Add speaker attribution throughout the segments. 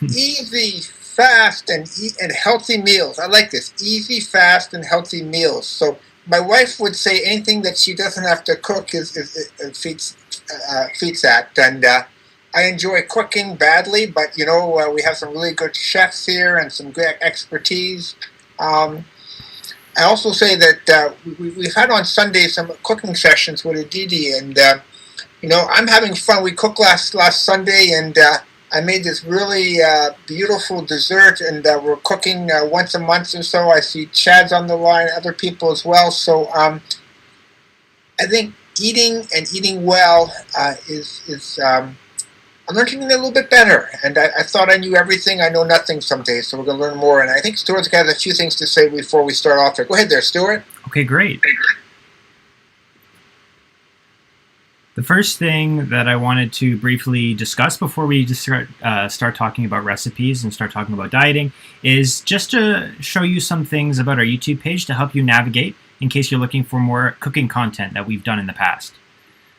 Speaker 1: Easy, fast, and healthy meals. I like this. Easy, fast, and healthy meals. So my wife would say anything that she doesn't have to cook is feats that. And I enjoy cooking badly, but we have some really good chefs here and some good expertise. Um, I also say that we've had on Sunday some cooking sessions with Aditi, and I'm having fun. We cooked last Sunday, and I made this really beautiful dessert, and we're cooking once a month or so. I see Chad's on the line, other people as well. So I think eating and eating well is I'm learning a little bit better, and I thought I knew everything. I know nothing some days, so we're going to learn more. And I think Stuart's got a few things to say before we start off here. Go ahead there, Stuart.
Speaker 2: Okay, great. The first thing that I wanted to briefly discuss before we just start talking about recipes and start talking about dieting is just to show you some things about our YouTube page to help you navigate in case you're looking for more cooking content that we've done in the past.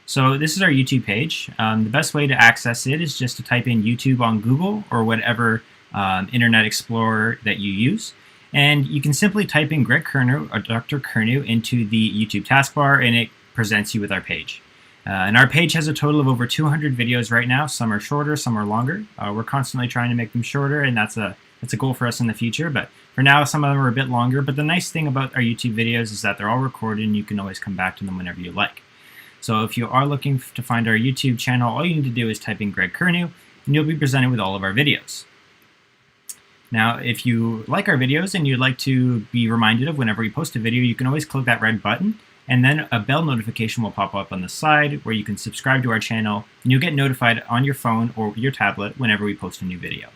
Speaker 2: So this is our YouTube page. The best way to access it is just to type in YouTube on Google or whatever Internet Explorer that you use. And you can simply type in Greg Curnew or Dr. Curnew into the YouTube taskbar, and it presents you with our page. And our page has a total of over 200 videos right now. Some are shorter, some are longer. We're constantly trying to make them shorter, and that's a goal for us in the future. But for now, some of them are a bit longer. But the nice thing about our YouTube videos is that they're all recorded, and you can always come back to them whenever you like. So if you are looking to find our YouTube channel, all you need to do is type in Greg Curnew, and you'll be presented with all of our videos. Now, if you like our videos and you'd like to be reminded of whenever we post a video, you can always click that red button, and then a bell notification will pop up on the side where you can subscribe to our channel, and you'll get notified on your phone or your tablet whenever we post a new video.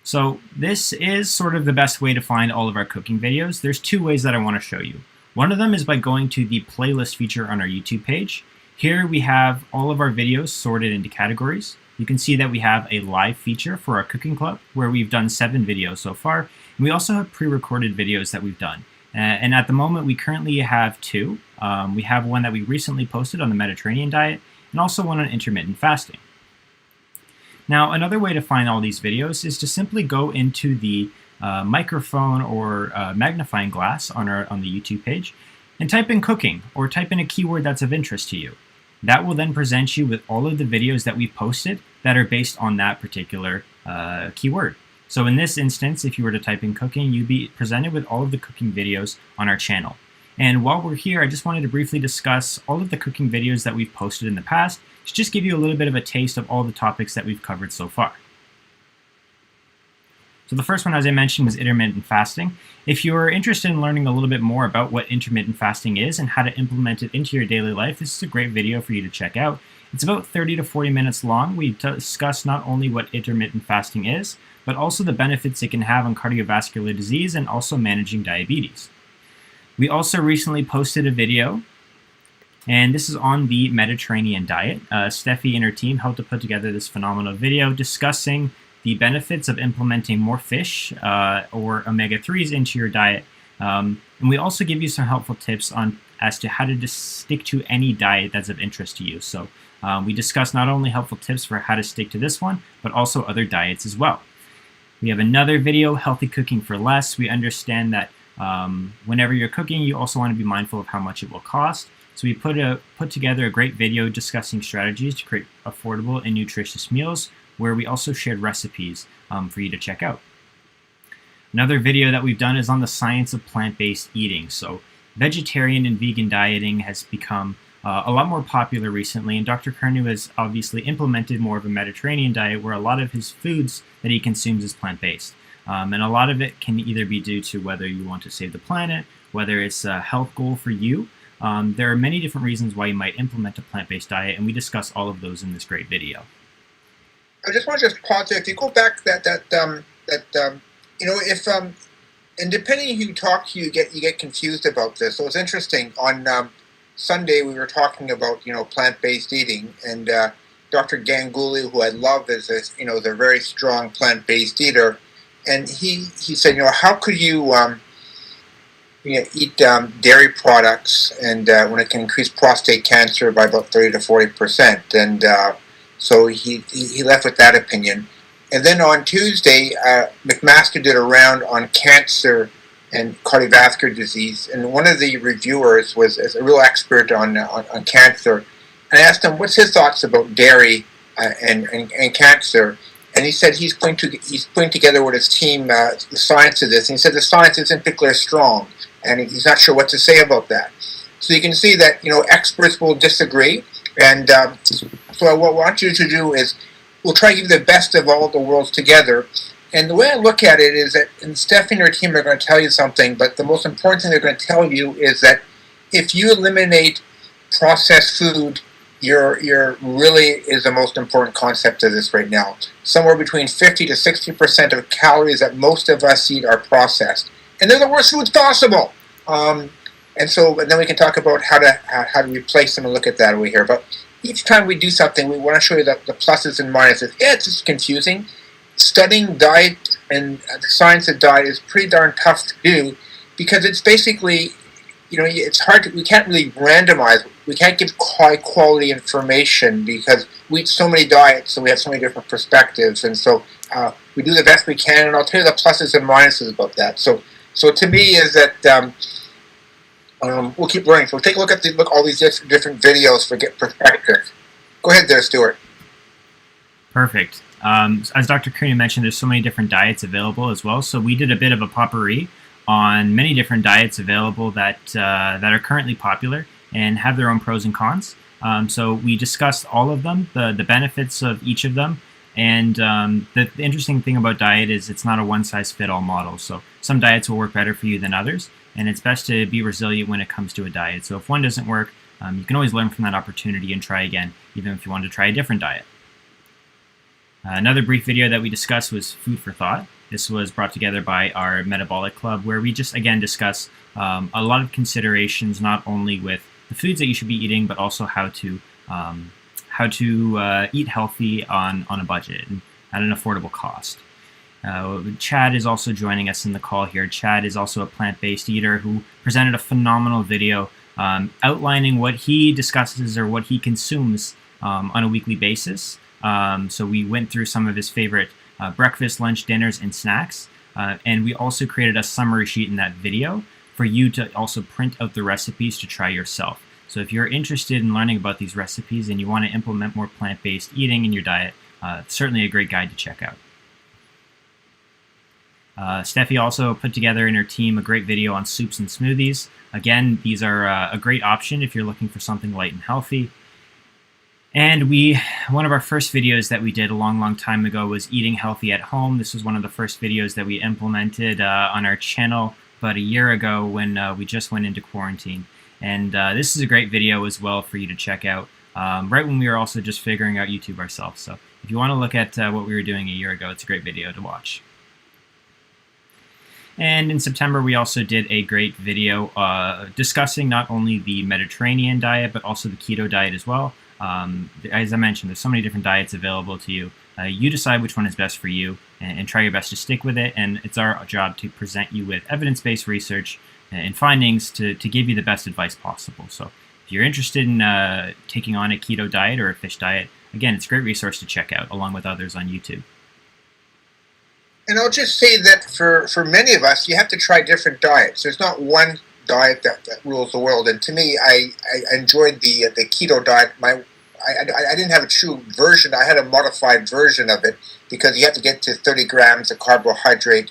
Speaker 2: So this is sort of the best way to find all of our cooking videos. There's two ways that I want to show you. One of them is by going to the playlist feature on our YouTube page. Here we have all of our videos sorted into categories. You can see that we have a live feature for our cooking club where we've done 7 videos so far. And we also have pre-recorded videos that we've done. And at the moment we currently have 2. We have one that we recently posted on the Mediterranean diet and also one on intermittent fasting. Now another way to find all these videos is to simply go into the microphone or magnifying glass on the YouTube page and type in cooking or type in a keyword that's of interest to you. That will then present you with all of the videos that we've posted that are based on that particular keyword. So in this instance, if you were to type in cooking, you'd be presented with all of the cooking videos on our channel. And while we're here, I just wanted to briefly discuss all of the cooking videos that we've posted in the past to just give you a little bit of a taste of all the topics that we've covered so far. So the first one, as I mentioned, was intermittent fasting. If you're interested in learning a little bit more about what intermittent fasting is and how to implement it into your daily life, this is a great video for you to check out. It's about 30 to 40 minutes long. We discuss not only what intermittent fasting is, but also the benefits it can have on cardiovascular disease and also managing diabetes. We also recently posted a video, and this is on the Mediterranean diet. Steffi and her team helped to put together this phenomenal video discussing the benefits of implementing more fish or omega-3s into your diet. And we also give you some helpful tips as to how to just stick to any diet that's of interest to you. So we discuss not only helpful tips for how to stick to this one, but also other diets as well. We have another video, Healthy Cooking for Less. We understand that whenever you're cooking, you also want to be mindful of how much it will cost. So we put together a great video discussing strategies to create affordable and nutritious meals, where we also shared recipes for you to check out. Another video that we've done is on the science of plant-based eating. So vegetarian and vegan dieting has become a lot more popular recently, and Dr. Curnew has obviously implemented more of a Mediterranean diet where a lot of his foods that he consumes is plant-based. And a lot of it can either be due to whether you want to save the planet, whether it's a health goal for you. There are many different reasons why you might implement a plant-based diet, and we discuss all of those in this great video.
Speaker 1: I just want to just pause there. If you go back if and depending who you talk to, you get confused about this. So it's interesting. On Sunday we were talking about plant-based eating, and Dr. Ganguly, who I love, is a very strong plant-based eater, and he said, how could you eat dairy products and when it can increase prostate cancer by about 30 to 40%, and so he left with that opinion. And then on Tuesday, McMaster did a round on cancer and cardiovascular disease. And one of the reviewers was a real expert on cancer. And I asked him, what's his thoughts about dairy and cancer? And he said he's putting together with his team the science of this. And he said the science isn't particularly strong, and he's not sure what to say about that. So you can see that experts will disagree. And so what I want you to do is we'll try to give the best of all the worlds together. And the way I look at it is that, and Stephanie and her team are going to tell you something, but the most important thing they're going to tell you is that if you eliminate processed food, you're really is the most important concept of this right now. Somewhere between 50 to 60% of calories that most of us eat are processed, and they're the worst foods possible. And then we can talk about how to replace them and look at that over here. But each time we do something, we want to show you the pluses and minuses. Yeah, it's just confusing. Studying diet and the science of diet is pretty darn tough to do because it's basically, it's hard we can't really randomize. We can't give high quality information because we eat so many diets and we have so many different perspectives. And so we do the best we can, and I'll tell you the pluses and minuses about that. So to me is that we'll keep learning. So take a look at all these different videos for get perspective. Go ahead there, Stuart.
Speaker 2: Perfect. As Dr. Kearney mentioned, there's so many different diets available as well. So we did a bit of a potpourri on many different diets available that are currently popular and have their own pros and cons. So we discussed all of them, the benefits of each of them. And the interesting thing about diet is it's not a one-size-fit-all model. So some diets will work better for you than others, and it's best to be resilient when it comes to a diet. So if one doesn't work, you can always learn from that opportunity and try again, even if you want to try a different diet. Another brief video that we discussed was food for thought. This was brought together by our metabolic club, where we just again discuss a lot of considerations, not only with the foods that you should be eating, but also how to eat healthy on a budget and at an affordable cost. Chad is also joining us in the call here. Chad is also a plant-based eater who presented a phenomenal video outlining what he discusses or what he consumes on a weekly basis. So we went through some of his favorite breakfast, lunch, dinners, and snacks. And we also created a summary sheet in that video for you to also print out the recipes to try yourself. So if you're interested in learning about these recipes and you want to implement more plant-based eating in your diet, certainly a great guide to check out. Steffi also put together in her team a great video on soups and smoothies. Again, these are a great option if you're looking for something light and healthy. And one of our first videos that we did a long time ago was eating healthy at home. This was one of the first videos that we implemented on our channel about a year ago when we just went into quarantine. And this is a great video as well for you to check out, right when we were also just figuring out YouTube ourselves. So if you want to look at what we were doing a year ago, it's a great video to watch. And in September, we also did a great video discussing not only the Mediterranean diet, but also the keto diet as well. As I mentioned, there's so many different diets available to you. You decide which one is best for you and try your best to stick with it. And it's our job to present you with evidence-based research and findings to give you the best advice possible. So if you're interested in taking on a keto diet or a fish diet, again, it's a great resource to check out along with others on YouTube.
Speaker 1: And I'll just say that for many of us, you have to try different diets. There's not one diet that rules the world. And to me, I enjoyed the keto diet. I didn't have a true version. I had a modified version of it because you have to get to 30 grams of carbohydrate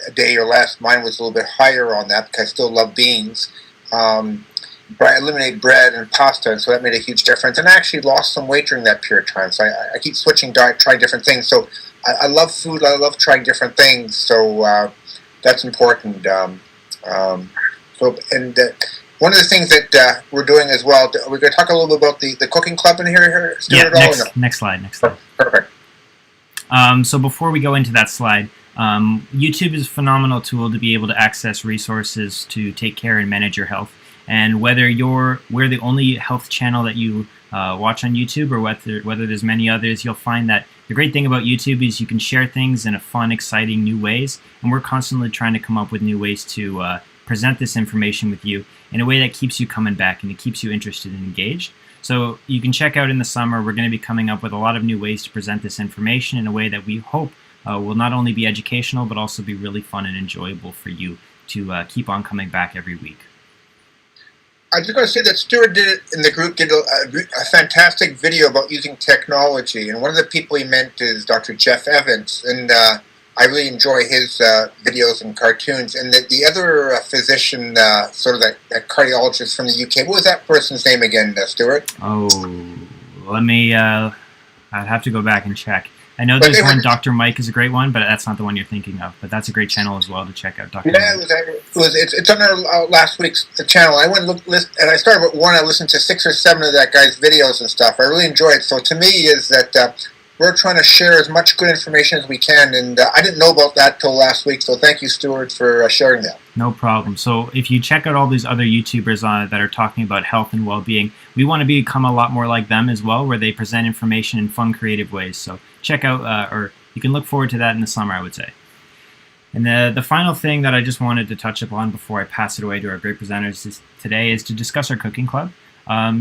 Speaker 1: a day or less. Mine was a little bit higher on that because I still love beans. But I eliminated bread and pasta, and so that made a huge difference. And I actually lost some weight during that period of time. So I keep switching diet, trying different things. So I love food. I love trying different things. So that's important. One of the things that we're doing as well, we're going to talk a little bit about the cooking club in here, Stuart,
Speaker 2: yeah, next slide.
Speaker 1: Perfect.
Speaker 2: So before we go into that slide, YouTube is a phenomenal tool to be able to access resources to take care and manage your health. And whether we're the only health channel that you watch on YouTube, or whether there's many others, you'll find that the great thing about YouTube is you can share things in a fun, exciting new ways. And we're constantly trying to come up with new ways to present this information with you in a way that keeps you coming back and it keeps you interested and engaged. So you can check out in the summer. We're going to be coming up with a lot of new ways to present this information in a way that we hope will not only be educational, but also be really fun and enjoyable for you to keep on coming back every week.
Speaker 1: I was just going to say that Stuart did it in the group, did a fantastic video about using technology, and one of the people he meant is Dr. Jeff Evans, and I really enjoy his videos and cartoons. And the other physician, sort of that cardiologist from the UK, what was that person's name again, Stuart?
Speaker 2: Oh, let me, I'd have to go back and check. I know there's one, Dr. Mike is a great one, but that's not the one you're thinking of. But that's a great channel as well to check out, Dr.
Speaker 1: Yeah,
Speaker 2: Mike.
Speaker 1: It's on our last week's channel. I went and I started with one. I listened to 6 or 7 of that guy's videos and stuff. I really enjoy it. So to me is that we're trying to share as much good information as we can, and I didn't know about that till last week. So thank you, Stuart, for sharing that.
Speaker 2: No problem. So if you check out all these other YouTubers that are talking about health and well-being, we want to become a lot more like them as well, where they present information in fun, creative ways. So check out, or you can look forward to that in the summer, I would say. And the final thing that I just wanted to touch upon before I pass it away to our great presenters today is to discuss our cooking club.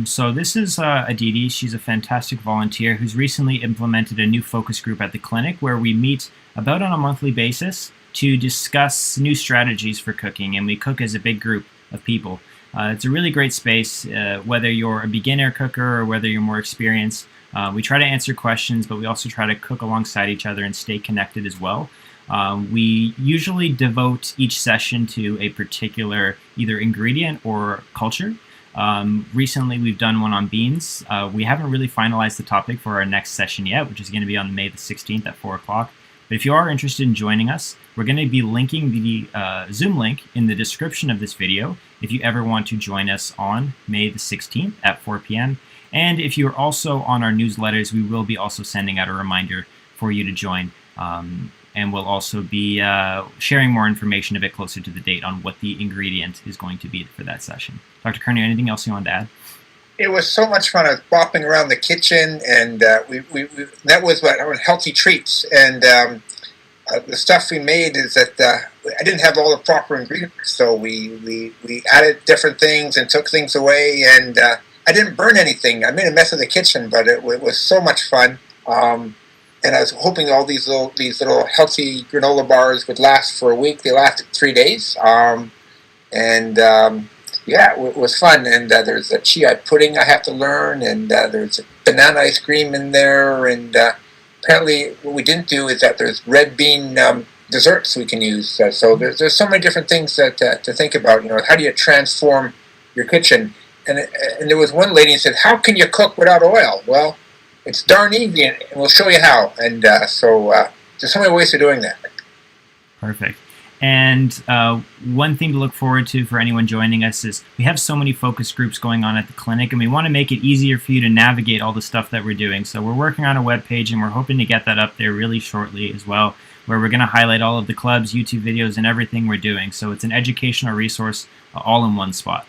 Speaker 2: So this is Aditi. She's a fantastic volunteer who's recently implemented a new focus group at the clinic where we meet about on a monthly basis to discuss new strategies for cooking, and we cook as a big group of people. It's a really great space, whether you're a beginner cooker or whether you're more experienced. We try to answer questions, but we also try to cook alongside each other and stay connected as well. We usually devote each session to a particular either ingredient or culture. Recently, we've done one on beans. We haven't really finalized the topic for our next session yet, which is going to be on May the 16th at 4 o'clock. But if you are interested in joining us, we're going to be linking the Zoom link in the description of this video if you ever want to join us on May the 16th at 4 p.m. And if you're also on our newsletters, we will be also sending out a reminder for you to join. And we'll also be sharing more information a bit closer to the date on what the ingredient is going to be for that session. Dr. Kearney, anything else you want to add?
Speaker 1: It was so much fun. I was bopping around the kitchen, and that was healthy treats. And the stuff we made is that I didn't have all the proper ingredients, so we added different things and took things away, and I didn't burn anything. I made a mess of the kitchen, but it was so much fun. And I was hoping all these little healthy granola bars would last for a week. They lasted 3 days, yeah, it was fun. And there's a chia pudding I have to learn, and there's a banana ice cream in there. And apparently, what we didn't do is that there's red bean desserts we can use. So there's so many different things to think about. You know, how do you transform your kitchen? And there was one lady who said, "How can you cook without oil?" Well, it's darn easy, and we'll show you how. And so there's so many ways of doing that.
Speaker 2: Perfect. And one thing to look forward to for anyone joining us is we have so many focus groups going on at the clinic, and we want to make it easier for you to navigate all the stuff that we're doing. So we're working on a web page, and we're hoping to get that up there really shortly as well, where we're going to highlight all of the clubs, YouTube videos, and everything we're doing. So it's an educational resource all in one spot.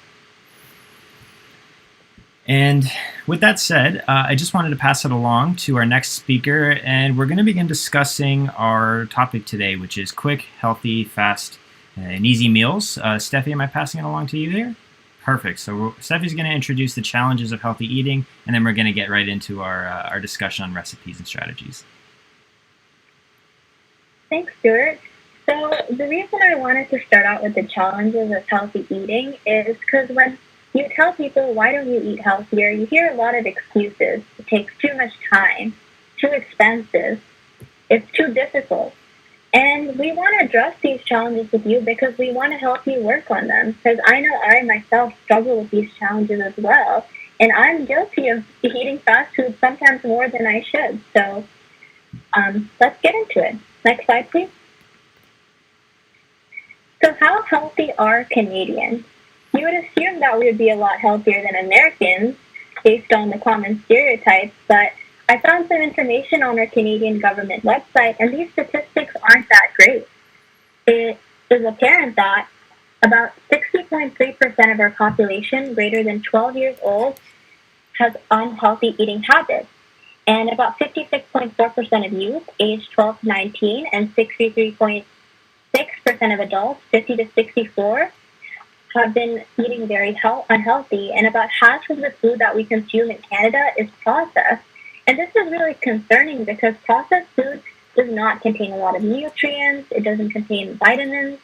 Speaker 2: And with that said, I just wanted to pass it along to our next speaker, and we're going to begin discussing our topic today, which is quick, healthy, fast, and easy meals. Steffi, am I passing it along to you here? Perfect. So Steffi's going to introduce the challenges of healthy eating, and then we're going to get right into our discussion on recipes and strategies.
Speaker 3: Thanks, Stuart. So the reason I wanted to start out with the challenges of healthy eating is because when you tell people, why don't you eat healthier, you hear a lot of excuses. It takes too much time, too expensive, it's too difficult. And we want to address these challenges with you because we want to help you work on them. Because I know I myself struggle with these challenges as well. And I'm guilty of eating fast food sometimes more than I should. So let's get into it. Next slide, please. So how healthy are Canadians? You would assume that we would be a lot healthier than Americans based on the common stereotypes, but I found some information on our Canadian government website, and these statistics aren't that great. It is apparent that about 60.3% of our population greater than 12 years old has unhealthy eating habits, and about 56.4% of youth aged 12 to 19 and 63.6% of adults 50 to 64 have been eating very unhealthy, and about half of the food that we consume in Canada is processed. And this is really concerning because processed food does not contain a lot of nutrients, it doesn't contain vitamins,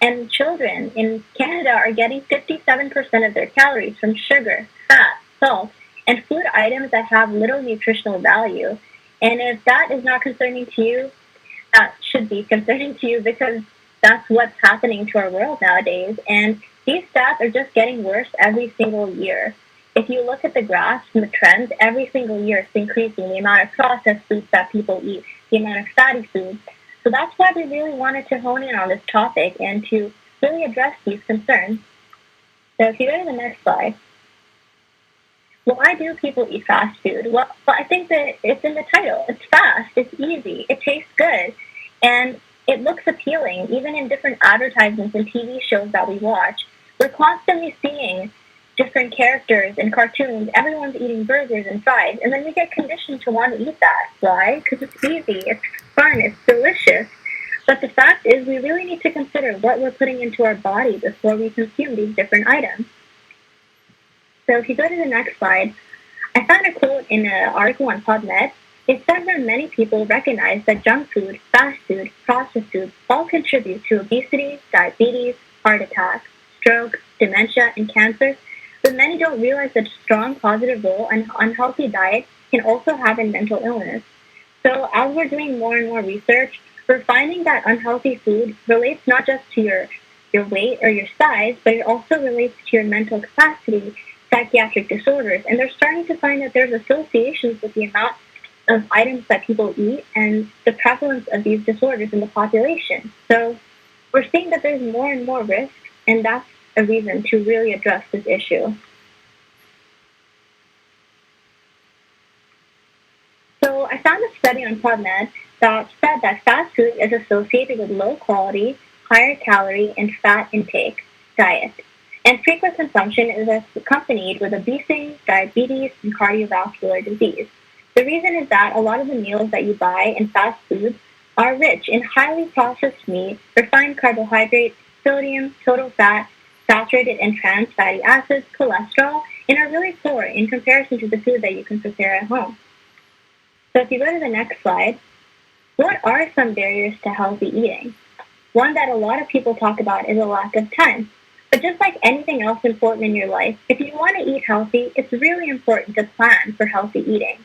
Speaker 3: and children in Canada are getting 57% of their calories from sugar, fat, salt, and food items that have little nutritional value. And if that is not concerning to you, that should be concerning to you because that's what's happening to our world nowadays. And these stats are just getting worse every single year. If you look at the graphs and the trends, every single year it's increasing the amount of processed foods that people eat, the amount of fatty foods. So that's why we really wanted to hone in on this topic and to really address these concerns. So if you go to the next slide, why do people eat fast food? Well, I think that it's in the title. It's fast, it's easy, it tastes good, and it looks appealing. Even in different advertisements and TV shows that we watch, we're constantly seeing different characters in cartoons. Everyone's eating burgers and fries, and then we get conditioned to want to eat that. Why? Because it's easy, it's fun, it's delicious. But the fact is, we really need to consider what we're putting into our body before we consume these different items. So if you go to the next slide, I found a quote in an article on PubMed. It said that many people recognize that junk food, fast food, processed food all contribute to obesity, diabetes, heart attacks, stroke, dementia, and cancer, but many don't realize that a strong positive role an unhealthy diet can also have in mental illness. So as we're doing more and more research, we're finding that unhealthy food relates not just to your weight or your size, but it also relates to your mental capacity, psychiatric disorders, and they're starting to find that there's associations with the amount of items that people eat and the prevalence of these disorders in the population. So we're seeing that there's more and more risk, and that's a reason to really address this issue. So I found a study on PubMed that said that fast food is associated with low quality, higher calorie, and fat intake diet. And frequent consumption is accompanied with obesity, diabetes, and cardiovascular disease. The reason is that a lot of the meals that you buy in fast foods are rich in highly processed meat, refined carbohydrates, sodium, total fat, saturated and trans fatty acids, cholesterol, and are really poor in comparison to the food that you can prepare at home. So if you go to the next slide, what are some barriers to healthy eating? One that a lot of people talk about is a lack of time. But just like anything else important in your life, if you want to eat healthy, it's really important to plan for healthy eating.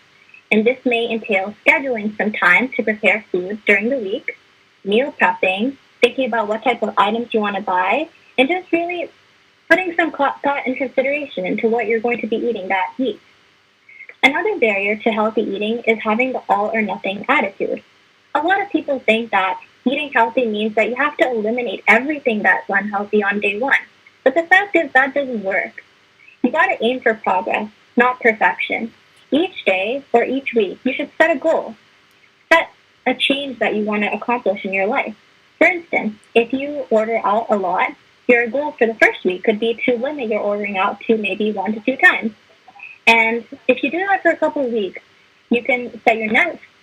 Speaker 3: And this may entail scheduling some time to prepare food during the week, meal prepping, thinking about what type of items you want to buy, and just really putting some thought and consideration into what you're going to be eating that week. Another barrier to healthy eating is having the all or nothing attitude. A lot of people think that eating healthy means that you have to eliminate everything that's unhealthy on day one. But the fact is that doesn't work. You got to aim for progress, not perfection. Each day or each week, you should set a goal. Set a change that you want to accomplish in your life. For instance, if you order out a lot, your goal for the first week could be to limit your ordering out to maybe 1 to 2 times. And if you do that for a couple of weeks, you can set your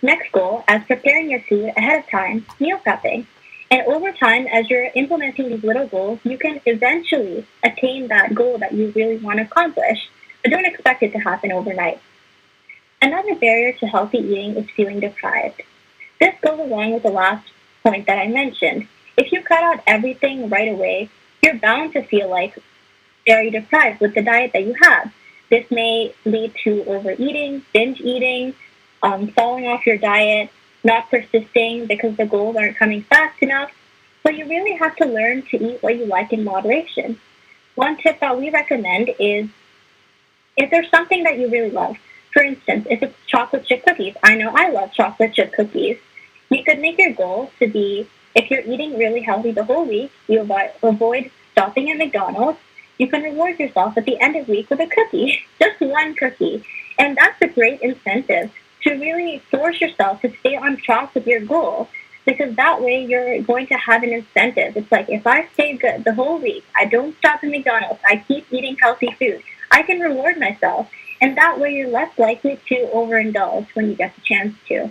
Speaker 3: next goal as preparing your food ahead of time, meal prepping. And over time, as you're implementing these little goals, you can eventually attain that goal that you really want to accomplish, but don't expect it to happen overnight. Another barrier to healthy eating is feeling deprived. This goes along with the last point that I mentioned. If you cut out everything right away, you're bound to feel like very deprived with the diet that you have. This may lead to overeating, binge eating, falling off your diet, not persisting because the goals aren't coming fast enough. So you really have to learn to eat what you like in moderation. One tip that we recommend is if there's something that you really love, for instance, if it's chocolate chip cookies, I know I love chocolate chip cookies, you could make your goal to be, if you're eating really healthy the whole week, you avoid stopping at McDonald's, you can reward yourself at the end of the week with a cookie, just one cookie. And that's a great incentive to really force yourself to stay on track with your goal, because that way you're going to have an incentive. It's like, if I stay good the whole week, I don't stop at McDonald's, I keep eating healthy food, I can reward myself. And that way you're less likely to overindulge when you get the chance to.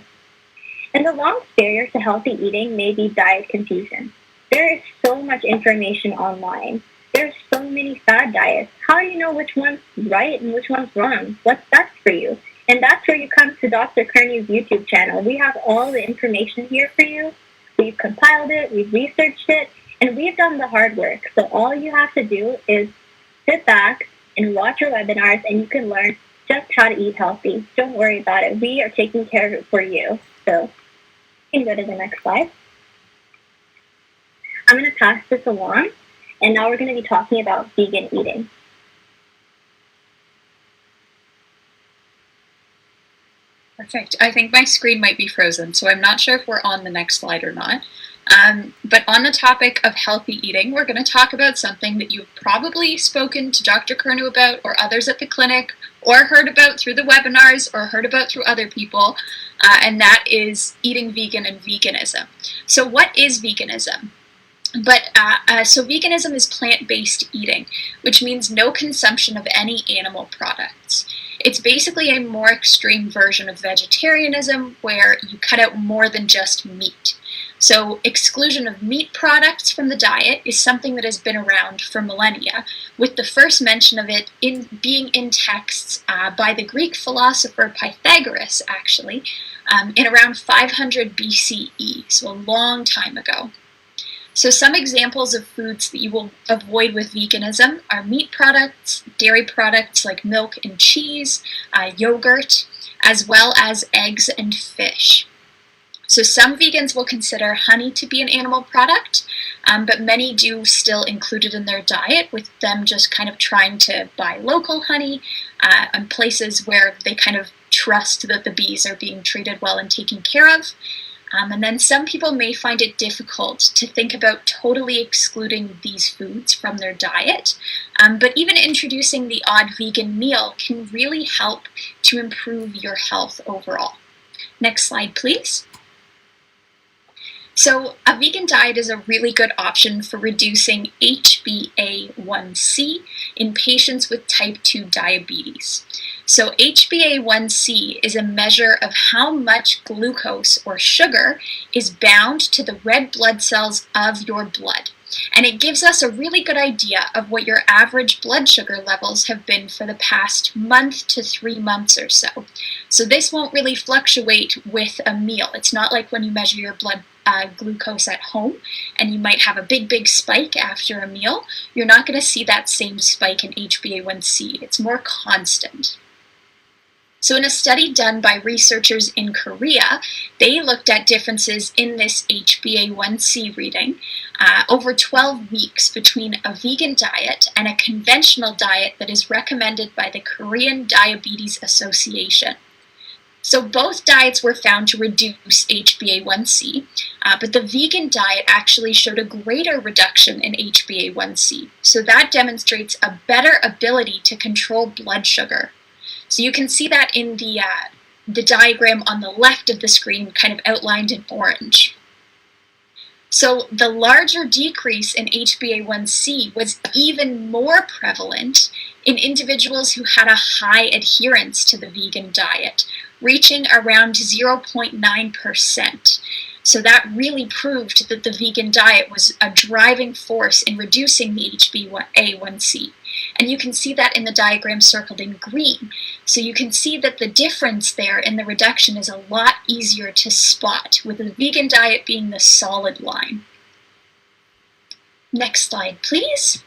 Speaker 3: And the longest barrier to healthy eating may be diet confusion. There is so much information online. There's so many fad diets. How do you know which one's right and which one's wrong? What's best for you? And that's where you come to Dr. Kearney's YouTube channel. We have all the information here for you. We've compiled it, we've researched it, and we've done the hard work. So all you have to do is sit back and watch our webinars, and you can learn just how to eat healthy. Don't worry about it. We are taking care of it for you. So you can go to the next slide. I'm going to pass this along, and now we're going to be talking about vegan eating.
Speaker 4: Perfect. I think my screen might be frozen, so I'm not sure if we're on the next slide or not. But on the topic of healthy eating, we're going to talk about something that you've probably spoken to Dr. Curnow about, or others at the clinic, or heard about through the webinars, or heard about through other people, and that is eating vegan and veganism. So what is veganism? So veganism is plant-based eating, which means no consumption of any animal products. It's basically a more extreme version of vegetarianism where you cut out more than just meat. So exclusion of meat products from the diet is something that has been around for millennia, with the first mention of it being in texts by the Greek philosopher Pythagoras, actually, in around 500 BCE, so a long time ago. So some examples of foods that you will avoid with veganism are meat products, dairy products like milk and cheese, yogurt, as well as eggs and fish. So some vegans will consider honey to be an animal product, but many do still include it in their diet, with them just kind of trying to buy local honey in places where they kind of trust that the bees are being treated well and taken care of. And then some people may find it difficult to think about totally excluding these foods from their diet, but even introducing the odd vegan meal can really help to improve your health overall. Next slide, please. So a vegan diet is a really good option for reducing HbA1c in patients with type 2 diabetes. So HbA1c is a measure of how much glucose or sugar is bound to the red blood cells of your blood. And it gives us a really good idea of what your average blood sugar levels have been for the past month to 3 months or so. So this won't really fluctuate with a meal. It's not like when you measure your blood glucose at home and you might have a big spike after a meal. You're not going to see that same spike in HbA1c. It's more constant. So in a study done by researchers in Korea, they looked at differences in this HbA1c reading over 12 weeks between a vegan diet and a conventional diet that is recommended by the Korean Diabetes Association. So both diets were found to reduce HbA1c, but the vegan diet actually showed a greater reduction in HbA1c. So that demonstrates a better ability to control blood sugar. So you can see that in the diagram on the left of the screen, kind of outlined in orange. So the larger decrease in HbA1c was even more prevalent in individuals who had a high adherence to the vegan diet, reaching around 0.9%. So that really proved that the vegan diet was a driving force in reducing the HbA1c. And you can see that in the diagram circled in green. So you can see that the difference there in the reduction is a lot easier to spot, with the vegan diet being the solid line. Next slide, please.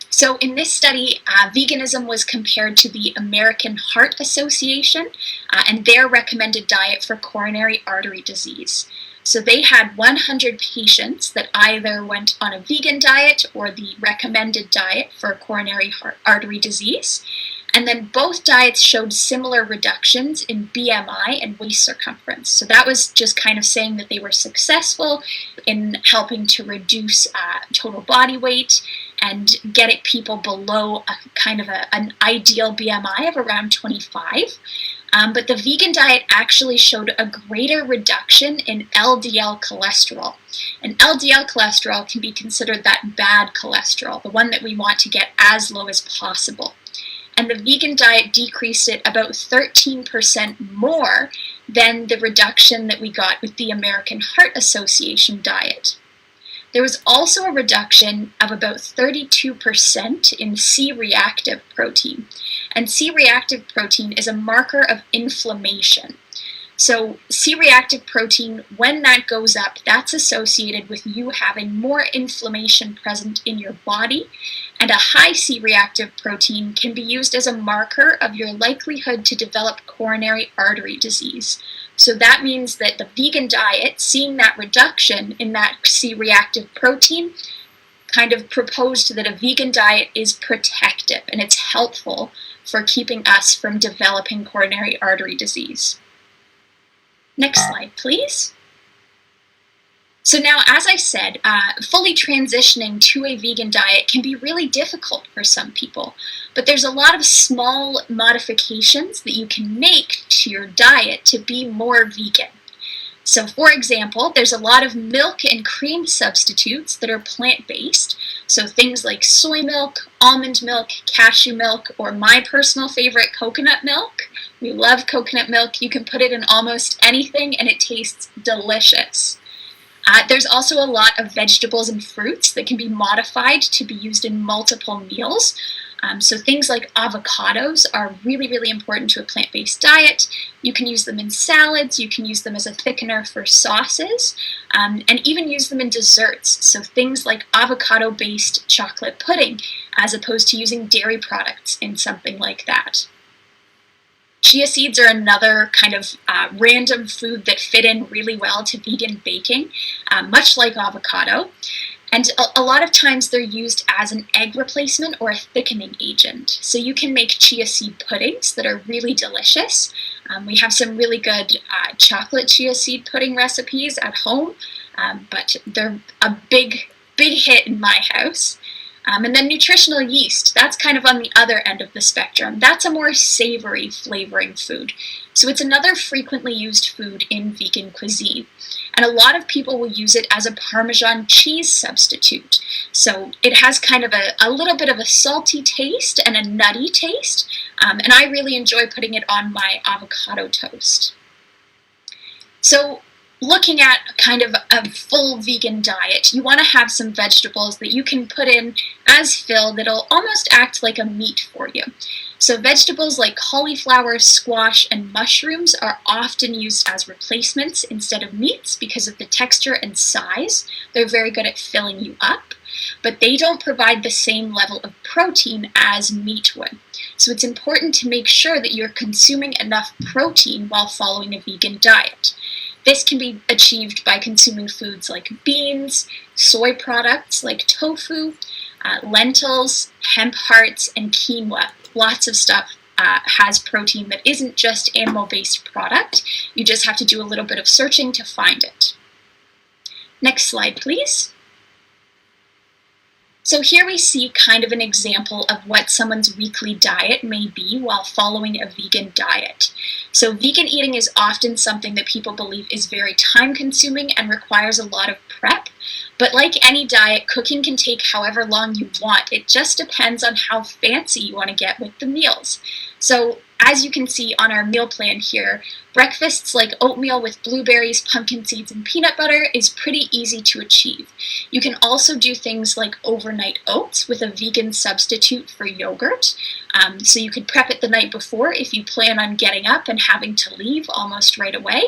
Speaker 4: So in this study, veganism was compared to the American Heart Association and their recommended diet for coronary artery disease. So they had 100 patients that either went on a vegan diet or the recommended diet for coronary artery disease. And then both diets showed similar reductions in BMI and waist circumference. So that was just kind of saying that they were successful in helping to reduce total body weight and get people below an ideal BMI of around 25. But the vegan diet actually showed a greater reduction in LDL cholesterol. And LDL cholesterol can be considered that bad cholesterol, the one that we want to get as low as possible. And the vegan diet decreased it about 13% more than the reduction that we got with the American Heart Association diet. There was also a reduction of about 32% in C-reactive protein. And C-reactive protein is a marker of inflammation. So C-reactive protein, when that goes up, that's associated with you having more inflammation present in your body. And a high C-reactive protein can be used as a marker of your likelihood to develop coronary artery disease. So that means that the vegan diet, seeing that reduction in that C-reactive protein, kind of proposed that a vegan diet is protective and it's helpful for keeping us from developing coronary artery disease. Next slide, please. So now, as I said, fully transitioning to a vegan diet can be really difficult for some people, but there's a lot of small modifications that you can make to your diet to be more vegan. So for example, there's a lot of milk and cream substitutes that are plant-based. So things like soy milk, almond milk, cashew milk, or my personal favorite, coconut milk. We love coconut milk. You can put it in almost anything and it tastes delicious. There's also a lot of vegetables and fruits that can be modified to be used in multiple meals. So things like avocados are really, really important to a plant-based diet. You can use them in salads, you can use them as a thickener for sauces, and even use them in desserts. So things like avocado-based chocolate pudding, as opposed to using dairy products in something like that. Chia seeds are another kind of random food that fit in really well to vegan baking, much like avocado. And a lot of times they're used as an egg replacement or a thickening agent. So you can make chia seed puddings that are really delicious. We have some really good chocolate chia seed pudding recipes at home, but they're a big hit in my house. And then nutritional yeast, that's kind of on the other end of the spectrum. That's a more savory flavoring food. So it's another frequently used food in vegan cuisine. And a lot of people will use it as a Parmesan cheese substitute. So it has kind of a little bit of a salty taste and a nutty taste. And I really enjoy putting it on my avocado toast. So looking at kind of a full vegan diet, you want to have some vegetables that you can put in as fill that'll almost act like a meat for you. So vegetables like cauliflower, squash, and mushrooms are often used as replacements instead of meats because of the texture and size. They're very good at filling you up, but they don't provide the same level of protein as meat would. So it's important to make sure that you're consuming enough protein while following a vegan diet. This can be achieved by consuming foods like beans, soy products like tofu, lentils, hemp hearts, and quinoa. Lots of stuff has protein that isn't just animal-based product. You just have to do a little bit of searching to find it. Next slide, please. So here we see kind of an example of what someone's weekly diet may be while following a vegan diet. So vegan eating is often something that people believe is very time-consuming and requires a lot of prep. But like any diet, cooking can take however long you want. It just depends on how fancy you want to get with the meals. So as you can see on our meal plan here, breakfasts like oatmeal with blueberries, pumpkin seeds, and peanut butter is pretty easy to achieve. You can also do things like overnight oats with a vegan substitute for yogurt. So you could prep it the night before if you plan on getting up and having to leave almost right away.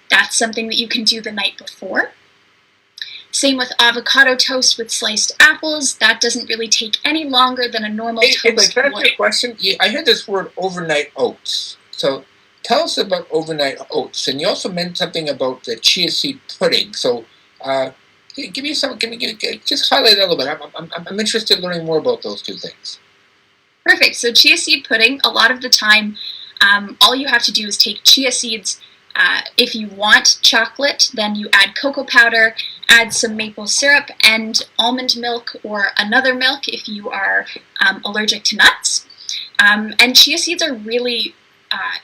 Speaker 4: That's something that you can do the night before. Same with avocado toast with sliced apples. That doesn't really take any longer than a normal toast
Speaker 1: Can I
Speaker 4: would.
Speaker 1: ask you a question? I heard this word overnight oats. So tell us about overnight oats. And you also meant something about the chia seed pudding. So just highlight that a little bit. I'm interested in learning more about those two things.
Speaker 4: Perfect. So chia seed pudding, a lot of the time, all you have to do is take chia seeds. If you want chocolate, then you add cocoa powder, add some maple syrup, and almond milk or another milk if you are allergic to nuts. And chia seeds are really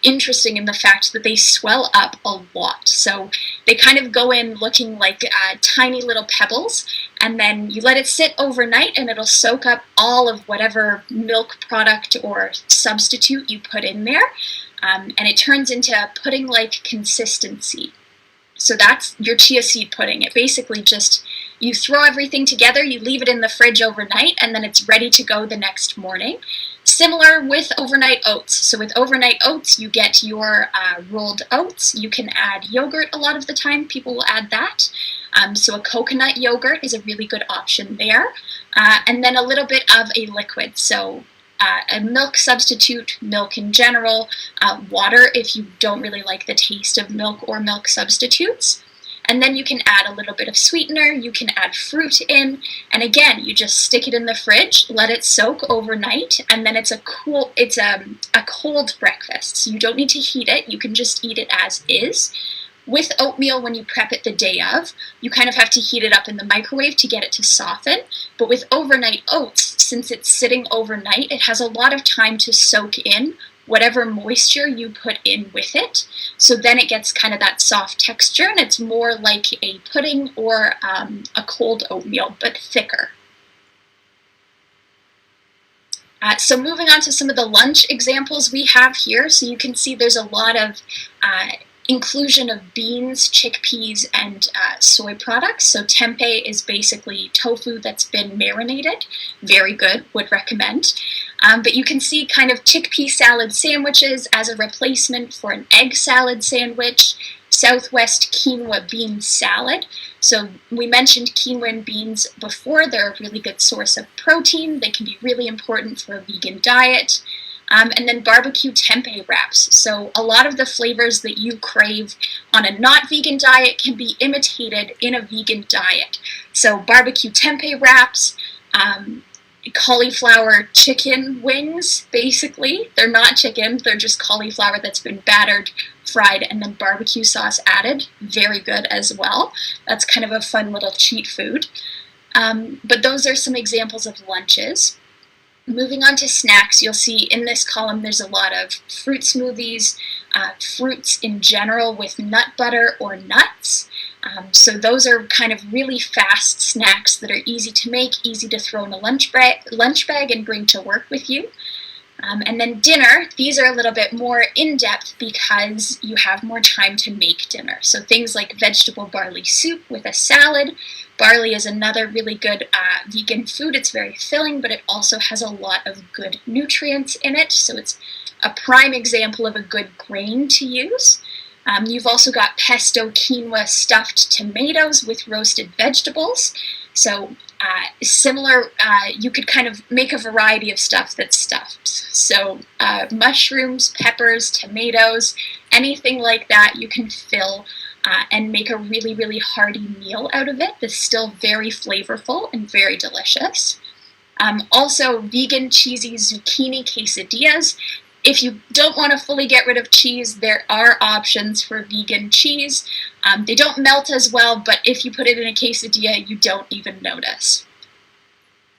Speaker 4: interesting in the fact that they swell up a lot. So they kind of go in looking like tiny little pebbles, and then you let it sit overnight and it'll soak up all of whatever milk product or substitute you put in there. And it turns into a pudding-like consistency. So that's your chia seed pudding. It basically just, you throw everything together, you leave it in the fridge overnight, and then it's ready to go the next morning. Similar with overnight oats. So with overnight oats, you get your rolled oats. You can add yogurt a lot of the time. People will add that. So a coconut yogurt is a really good option there. And then a little bit of a liquid. So a milk substitute, milk in general, water if you don't really like the taste of milk or milk substitutes. And then you can add a little bit of sweetener, you can add fruit in, and again, you just stick it in the fridge, let it soak overnight, and then it's a cold breakfast. So you don't need to heat it, you can just eat it as is. With oatmeal, when you prep it the day of, you kind of have to heat it up in the microwave to get it to soften. But with overnight oats, since it's sitting overnight, it has a lot of time to soak in whatever moisture you put in with it. So then it gets kind of that soft texture, and it's more like a pudding or a cold oatmeal, but thicker. So moving on to some of the lunch examples we have here. So you can see there's a lot of inclusion of beans, chickpeas, and soy products. So tempeh is basically tofu that's been marinated. Very good, would recommend. But you can see kind of chickpea salad sandwiches as a replacement for an egg salad sandwich. Southwest quinoa bean salad. So we mentioned quinoa and beans before. They're a really good source of protein. They can be really important for a vegan diet. And then barbecue tempeh wraps. So a lot of the flavors that you crave on a not vegan diet can be imitated in a vegan diet. So barbecue tempeh wraps, cauliflower chicken wings, basically. They're not chicken, they're just cauliflower that's been battered, fried, and then barbecue sauce added. Very good as well. That's kind of a fun little cheat food. But those are some examples of lunches. Moving on to snacks, you'll see in this column there's a lot of fruit smoothies, fruits in general with nut butter or nuts. So those are kind of really fast snacks that are easy to make, easy to throw in a lunch bag and bring to work with you. And then dinner, these are a little bit more in-depth because you have more time to make dinner. So things like vegetable barley soup with a salad. Barley is another really good vegan food. It's very filling, but it also has a lot of good nutrients in it. So it's a prime example of a good grain to use. You've also got pesto quinoa stuffed tomatoes with roasted vegetables. So similar, you could kind of make a variety of stuff that's stuffed. So mushrooms, peppers, tomatoes, anything like that you can fill and make a really, really hearty meal out of it that's still very flavorful and very delicious. Also, vegan cheesy zucchini quesadillas. If you don't want to fully get rid of cheese, there are options for vegan cheese. They don't melt as well, but if you put it in a quesadilla, you don't even notice.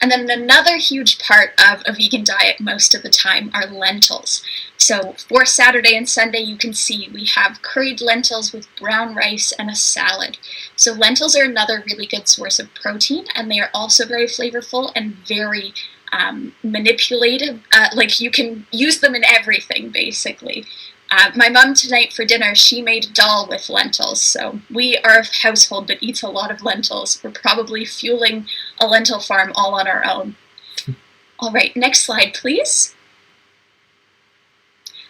Speaker 4: And then another huge part of a vegan diet most of the time are lentils. So for Saturday and Sunday, you can see we have curried lentils with brown rice and a salad. So lentils are another really good source of protein, and they are also very flavorful and very manipulative. Like you can use them in everything, basically. My mom tonight for dinner, she made dal with lentils. So we are a household that eats a lot of lentils. We're probably fueling a lentil farm all on our own. All right, next slide, please.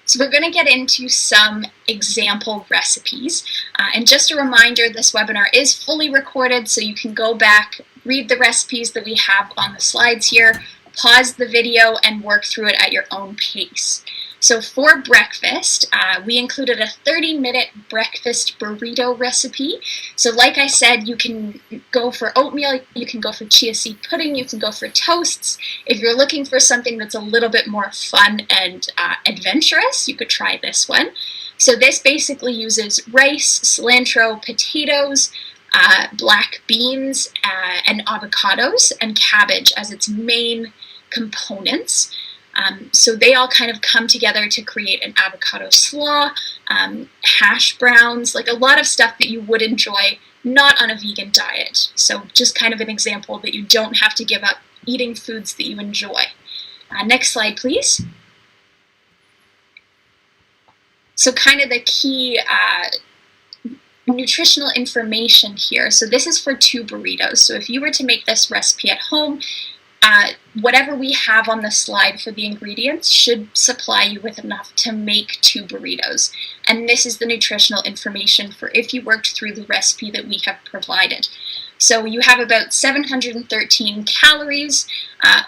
Speaker 4: So we're going to get into some example recipes. And just a reminder, this webinar is fully recorded, so you can go back, read the recipes that we have on the slides here, pause the video, and work through it at your own pace. So for breakfast, we included a 30-minute breakfast burrito recipe. So like I said, you can go for oatmeal, you can go for chia seed pudding, you can go for toasts. If you're looking for something that's a little bit more fun and adventurous, you could try this one. So this basically uses rice, cilantro, potatoes, black beans, and avocados, and cabbage as its main components. So they all kind of come together to create an avocado slaw, hash browns, like a lot of stuff that you would enjoy not on a vegan diet. So just kind of an example that you don't have to give up eating foods that you enjoy. Next slide, please. So kind of the key nutritional information here. So this is for 2 burritos. So if you were to make this recipe at home, whatever we have on the slide for the ingredients should supply you with enough to make 2 burritos. And this is the nutritional information for if you worked through the recipe that we have provided. So you have about 713 calories,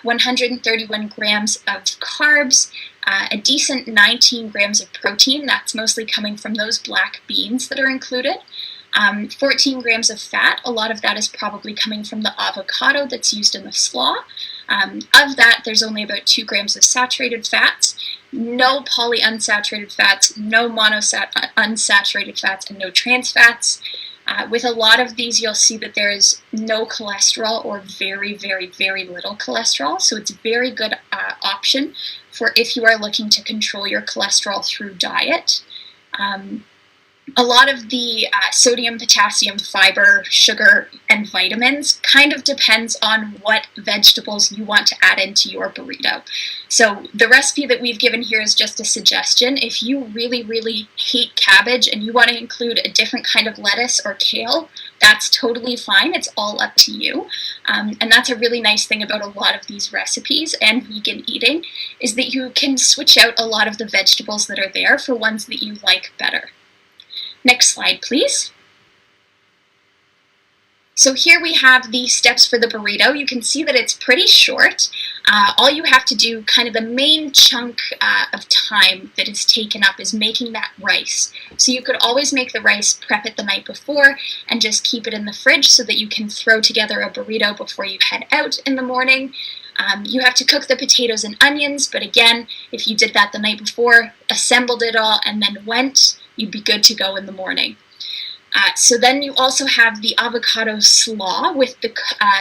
Speaker 4: 131 grams of carbs, a decent 19 grams of protein. That's mostly coming from those black beans that are included. 14 grams of fat. A lot of that is probably coming from the avocado that's used in the slaw. Of that, there's only about 2 grams of saturated fats, no polyunsaturated fats, no monounsaturated fats, and no trans fats. With a lot of these, you'll see that there is no cholesterol or very, very, very little cholesterol. So it's a very good option for if you are looking to control your cholesterol through diet. A lot of the sodium, potassium, fiber, sugar, and vitamins kind of depends on what vegetables you want to add into your burrito. So the recipe that we've given here is just a suggestion. If you really, really hate cabbage and you want to include a different kind of lettuce or kale, that's totally fine. It's all up to you. And that's a really nice thing about a lot of these recipes and vegan eating, is that you can switch out a lot of the vegetables that are there for ones that you like better. Next slide, please. So here we have the steps for the burrito. You can see that it's pretty short. All you have to do, kind of the main chunk of time that is taken up, is making that rice. So you could always make the rice, prep it the night before, and just keep it in the fridge so that you can throw together a burrito before you head out in the morning. You have to cook the potatoes and onions, but again, if you did that the night before, assembled it all, and then went, you'd be good to go in the morning. So then you also have the avocado slaw with the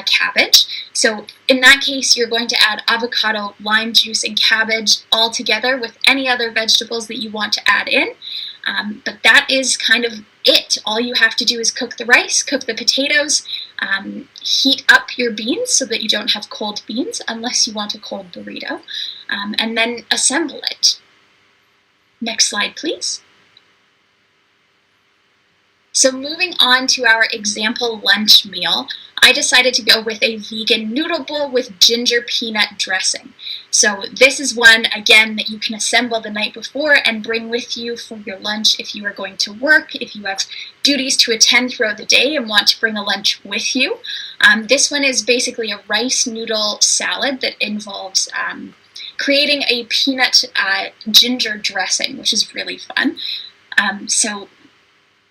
Speaker 4: cabbage. So in that case, you're going to add avocado, lime juice, and cabbage all together with any other vegetables that you want to add in. But that is kind of it. All you have to do is cook the rice, cook the potatoes, heat up your beans so that you don't have cold beans unless you want a cold burrito, and then assemble it. Next slide, please. So moving on to our example lunch meal, I decided to go with a vegan noodle bowl with ginger peanut dressing. So this is one, again, that you can assemble the night before and bring with you for your lunch if you are going to work, if you have duties to attend throughout the day and want to bring a lunch with you. This one is basically a rice noodle salad that involves creating a peanut ginger dressing, which is really fun. So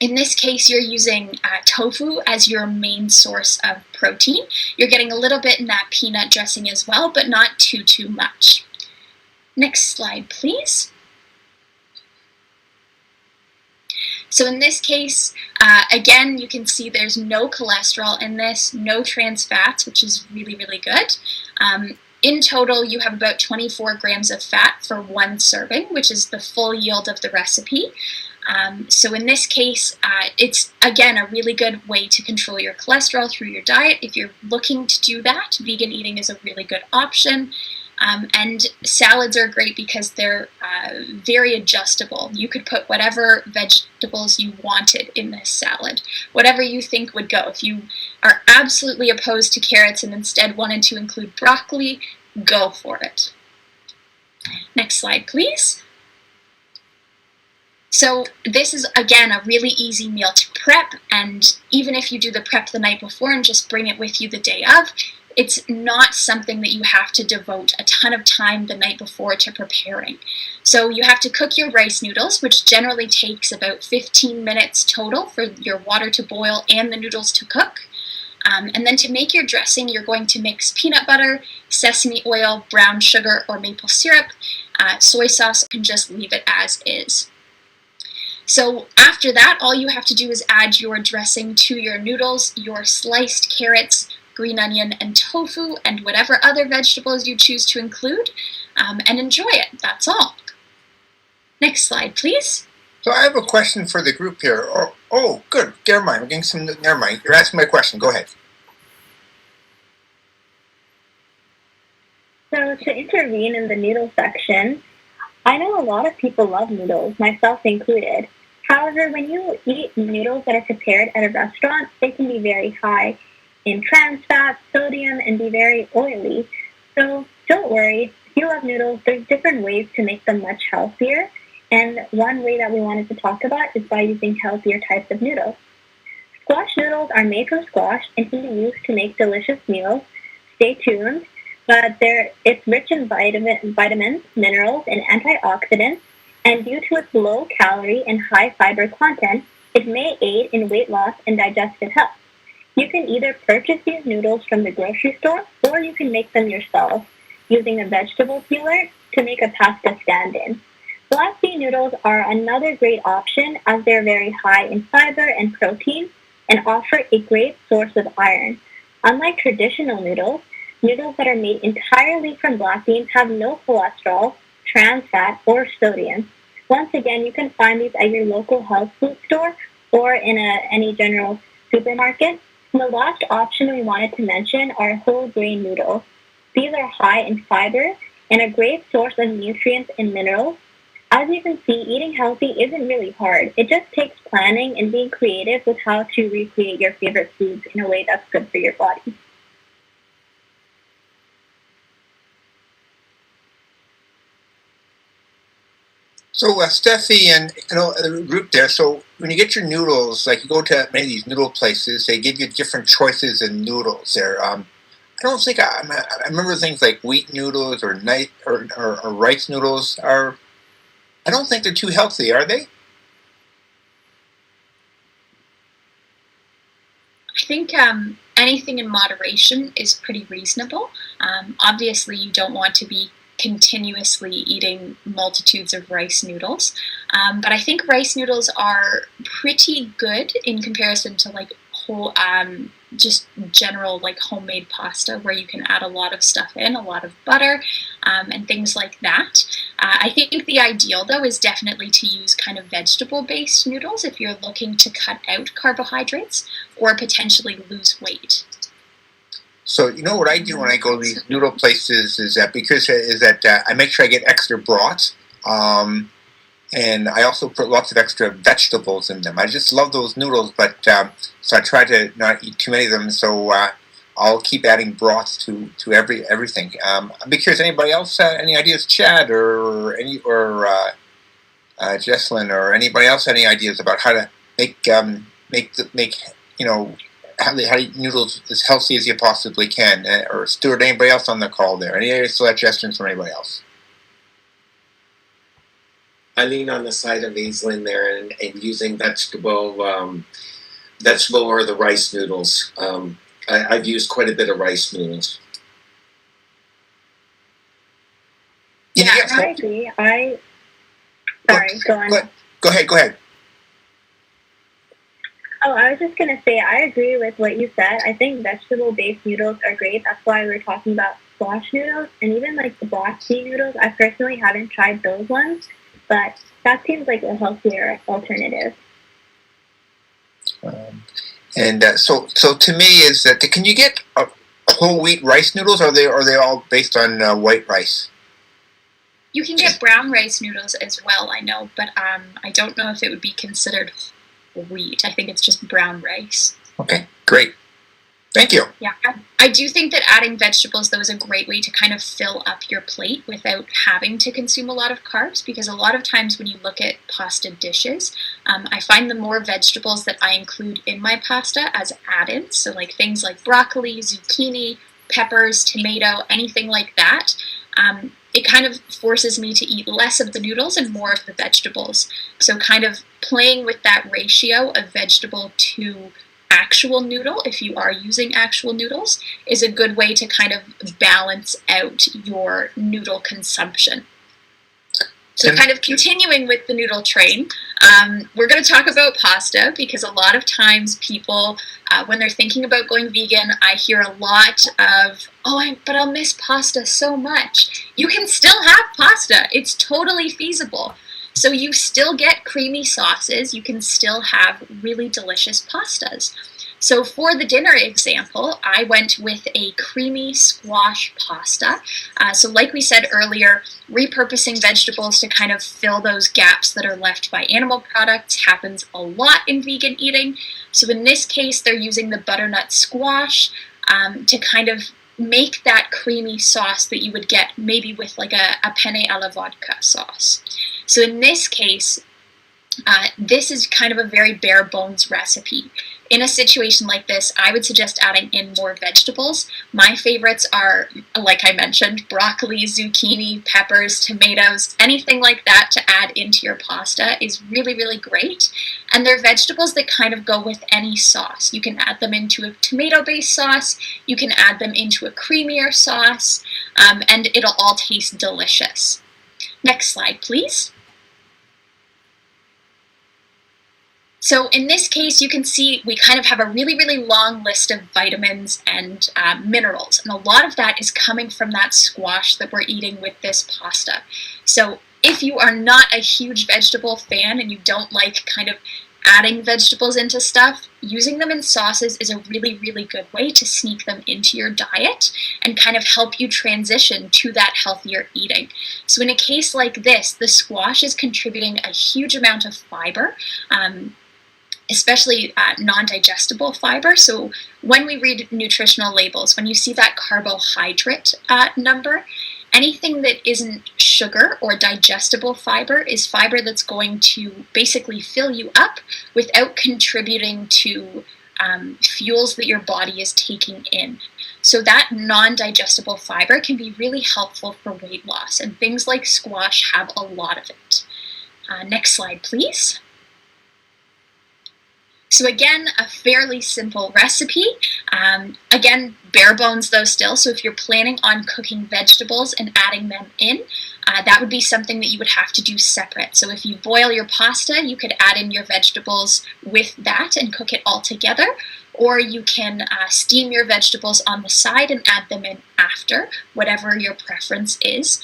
Speaker 4: in this case, you're using tofu as your main source of protein. You're getting a little bit in that peanut dressing as well, but not too much. Next slide, please. So in this case, again, you can see there's no cholesterol in this, no trans fats, which is really, really good. In total, you have about 24 grams of fat for one serving, which is the full yield of the recipe. So in this case, it's, again, a really good way to control your cholesterol through your diet. If you're looking to do that, vegan eating is a really good option. And salads are great because they're very adjustable. You could put whatever vegetables you wanted in this salad, whatever you think would go. If you are absolutely opposed to carrots and instead wanted to include broccoli, go for it. Next slide, please. So this is, again, a really easy meal to prep, and even if you do the prep the night before and just bring it with you the day of, it's not something that you have to devote a ton of time the night before to preparing. So you have to cook your rice noodles, which generally takes about 15 minutes total for your water to boil and the noodles to cook. And then to make your dressing, you're going to mix peanut butter, sesame oil, brown sugar, or maple syrup, soy sauce, and just leave it as is. So after that, all you have to do is add your dressing to your noodles, your sliced carrots, green onion, and tofu, and whatever other vegetables you choose to include, and enjoy it. That's all. Next slide, please.
Speaker 1: So I have a question for the group here. Oh, good. Never mind. We're getting some. Never mind. You're asking my question. Go ahead.
Speaker 3: So to intervene in the noodle section, I know a lot of people love noodles, myself included. However, when you eat noodles that are prepared at a restaurant, they can be very high in trans fat, sodium, and be very oily. So don't worry. If you love noodles, there's different ways to make them much healthier. And one way that we wanted to talk about is by using healthier types of noodles. Squash noodles are made from squash and can be used to make delicious meals. Stay tuned, but it's rich in vitamins, minerals, and antioxidants, and due to its low calorie and high fiber content, it may aid in weight loss and digestive health. You can either purchase these noodles from the grocery store, or you can make them yourself using a vegetable peeler to make a pasta stand-in. Black bean noodles are another great option as they're very high in fiber and protein and offer a great source of iron. Unlike traditional noodles, noodles that are made entirely from black beans have no cholesterol, trans fat, or sodium. Once again, you can find these at your local health food store or in any general supermarket. And the last option we wanted to mention are whole grain noodles. These are high in fiber and a great source of nutrients and minerals. As you can see, eating healthy isn't really hard. It just takes planning and being creative with how to recreate your favorite foods in a way that's good for your body.
Speaker 1: So, Steffi and the group there. So, when you get your noodles, like you go to many of these noodle places, they give you different choices in noodles. There, I don't think I remember things like wheat noodles or rice noodles are. I don't think they're too healthy, are they?
Speaker 4: I think anything in moderation is pretty reasonable. Obviously, you don't want to be continuously eating multitudes of rice noodles, but I think rice noodles are pretty good in comparison to like whole, just general like homemade pasta where you can add a lot of stuff in, a lot of butter, and things like that. I think the ideal though is definitely to use kind of vegetable-based noodles if you're looking to cut out carbohydrates or potentially lose weight.
Speaker 1: So you know what I do when I go to these noodle places is that I make sure I get extra broth, and I also put lots of extra vegetables in them. I just love those noodles, but so I try to not eat too many of them. So I'll keep adding broth to everything. I'm curious, anybody else any ideas, Chad or Jesslyn or anybody else any ideas about how to make how to eat noodles as healthy as you possibly can? Or Stuart, anybody else on the call there? Any suggestions from anybody else?
Speaker 5: I lean on the side of Aislinn there and using vegetable or the rice noodles. I've used quite a bit of rice noodles.
Speaker 3: Yeah, I agree. Sorry, go on.
Speaker 1: Go ahead.
Speaker 3: Oh, I was just going to say, I agree with what you said. I think vegetable-based noodles are great. That's why we were talking about squash noodles. And even like the black bean noodles, I personally haven't tried those ones. But that seems like a healthier alternative.
Speaker 1: So to me is that can you get whole wheat rice noodles? Or are they all based on white rice?
Speaker 4: You can get brown rice noodles as well, I know, but I don't know if it would be considered wheat. I think it's just brown rice.
Speaker 1: Okay, great. Thank you.
Speaker 4: Yeah, I do think that adding vegetables, though, is a great way to kind of fill up your plate without having to consume a lot of carbs, because a lot of times when you look at pasta dishes, I find the more vegetables that I include in my pasta as add-ins, so like things like broccoli, zucchini, peppers, tomato, anything like that, it kind of forces me to eat less of the noodles and more of the vegetables. So kind of playing with that ratio of vegetable to actual noodle, if you are using actual noodles, is a good way to kind of balance out your noodle consumption. So kind of continuing with the noodle train, we're going to talk about pasta because a lot of times people, when they're thinking about going vegan, I hear a lot of, but I'll miss pasta so much. You can still have pasta. It's totally feasible. So you still get creamy sauces. You can still have really delicious pastas. So for the dinner example, I went with a creamy squash pasta. So like we said earlier, repurposing vegetables to kind of fill those gaps that are left by animal products happens a lot in vegan eating. So in this case, they're using the butternut squash to kind of make that creamy sauce that you would get maybe with like a penne alla vodka sauce. So in this case, this is kind of a very bare bones recipe. In a situation like this, I would suggest adding in more vegetables. My favorites are, like I mentioned, broccoli, zucchini, peppers, tomatoes, anything like that to add into your pasta is really, really great. And they're vegetables that kind of go with any sauce. You can add them into a tomato-based sauce, you can add them into a creamier sauce, and it'll all taste delicious. Next slide, please. So in this case, you can see we kind of have a really, really long list of vitamins and minerals. And a lot of that is coming from that squash that we're eating with this pasta. So if you are not a huge vegetable fan and you don't like kind of adding vegetables into stuff, using them in sauces is a really, really good way to sneak them into your diet and kind of help you transition to that healthier eating. So in a case like this, the squash is contributing a huge amount of fiber, especially non-digestible fiber. So when we read nutritional labels, when you see that carbohydrate number, anything that isn't sugar or digestible fiber is fiber that's going to basically fill you up without contributing to fuels that your body is taking in. So that non-digestible fiber can be really helpful for weight loss, and things like squash have a lot of it. Next slide, please. So again, a fairly simple recipe. Again, bare bones though still, so if you're planning on cooking vegetables and adding them in, that would be something that you would have to do separate. So if you boil your pasta, you could add in your vegetables with that and cook it all together, or you can steam your vegetables on the side and add them in after, whatever your preference is.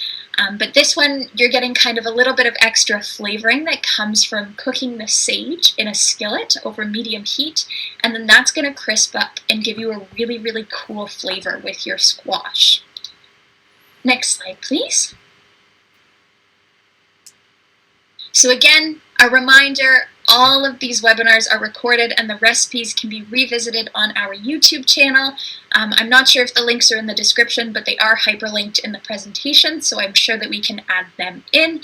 Speaker 4: But this one, you're getting kind of a little bit of extra flavoring that comes from cooking the sage in a skillet over medium heat, and then that's going to crisp up and give you a really, really cool flavor with your squash. Next slide, please. So again, a reminder, all of these webinars are recorded and the recipes can be revisited on our YouTube channel. I'm not sure if the links are in the description, but they are hyperlinked in the presentation, so I'm sure that we can add them in.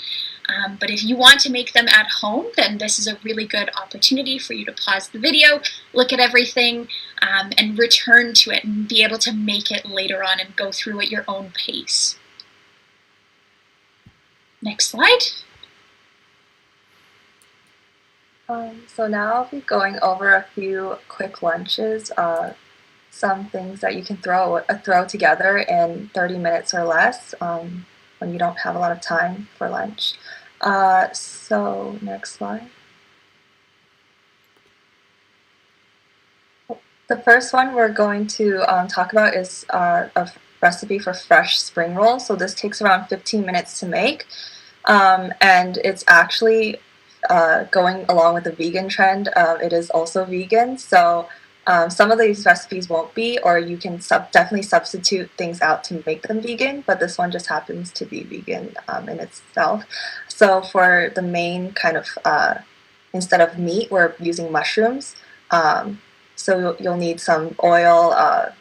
Speaker 4: But if you want to make them at home, then this is a really good opportunity for you to pause the video, look at everything, and return to it and be able to make it later on and go through at your own pace. Next slide.
Speaker 6: So now I'll be going over a few quick lunches, some things that you can throw together in 30 minutes or less when you don't have a lot of time for lunch. So next slide. The first one we're going to talk about is a recipe for fresh spring rolls. So this takes around 15 minutes to make, and it's actually going along with the vegan trend. It is also vegan, so some of these recipes won't be, or you can definitely substitute things out to make them vegan, but this one just happens to be vegan in itself. So for the main kind of, instead of meat, we're using mushrooms. So you'll need some oil,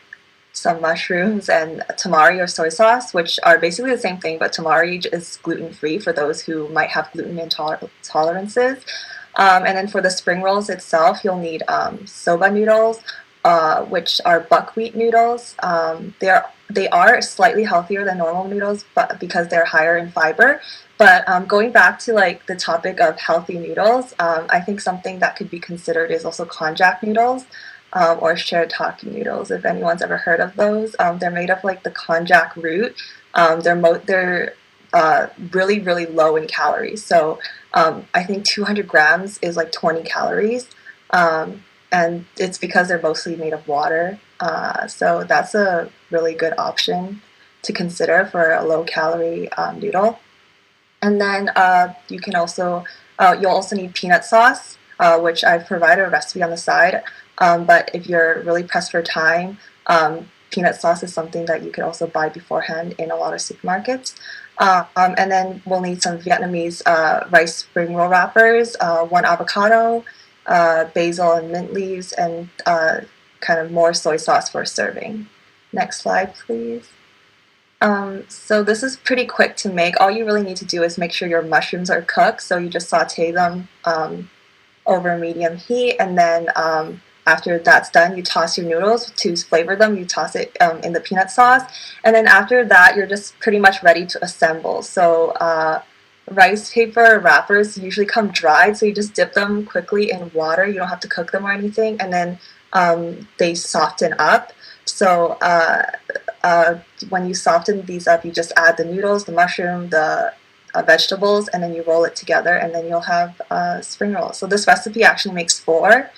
Speaker 6: some mushrooms, and tamari or soy sauce, which are basically the same thing, but tamari is gluten-free for those who might have gluten intolerances. And then for the spring rolls itself, you'll need soba noodles, which are buckwheat noodles. They are slightly healthier than normal noodles, but because they're higher in fiber. But going back to like the topic of healthy noodles, I think something that could be considered is also konjac noodles. Or shirataki noodles, if anyone's ever heard of those. They're made of like the konjac root. They're really, really low in calories. So I think 200 grams is like 20 calories. And it's because they're mostly made of water. So that's a really good option to consider for a low calorie noodle. And then you can also, you'll also need peanut sauce. which I've provided a recipe on the side. But if you're really pressed for time, peanut sauce is something that you could also buy beforehand in a lot of supermarkets. And then we'll need some Vietnamese rice spring roll wrappers, 1 avocado, basil and mint leaves, and kind of more soy sauce for serving. Next slide, please. So this is pretty quick to make. All you really need to do is make sure your mushrooms are cooked. So you just saute them over medium heat, and then after that's done, you toss your noodles to flavor them. You toss it in the peanut sauce, and then after that, you're just pretty much ready to assemble. So rice paper wrappers usually come dried, so you just dip them quickly in water. You don't have to cook them or anything, and then they soften up. So when you soften these up, you just add the noodles, the mushroom, the vegetables, and then you roll it together, and then you'll have spring rolls. So this recipe actually makes 4.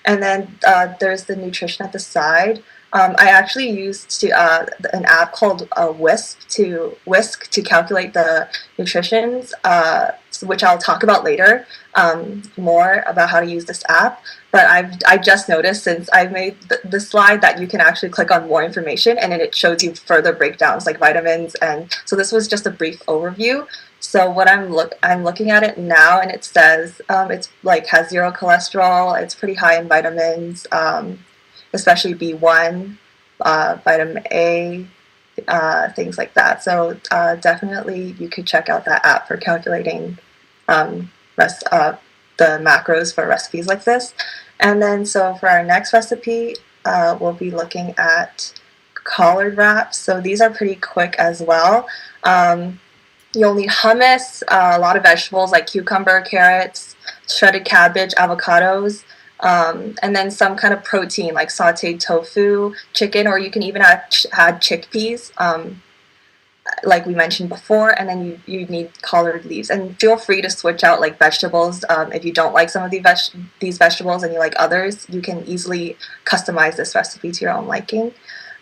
Speaker 6: And then there's the nutrition at the side. I actually used an app called Whisk to calculate the nutritions, which I'll talk about later, more about how to use this app. But I just noticed since I made the slide that you can actually click on more information, and then it shows you further breakdowns like vitamins. And so this was just a brief overview. So what I'm looking at it now, and it says it's like has 0 cholesterol. It's pretty high in vitamins, especially B1, vitamin A, things like that. So definitely you could check out that app for calculating the macros for recipes like this. And then so for our next recipe, we'll be looking at collard wraps. So these are pretty quick as well. You'll need hummus, a lot of vegetables like cucumber, carrots, shredded cabbage, avocados, and then some kind of protein like sauteed tofu, chicken, or you can even add chickpeas, like we mentioned before, and then you need collard leaves. And feel free to switch out like vegetables. If you don't like some of these vegetables and you like others, you can easily customize this recipe to your own liking.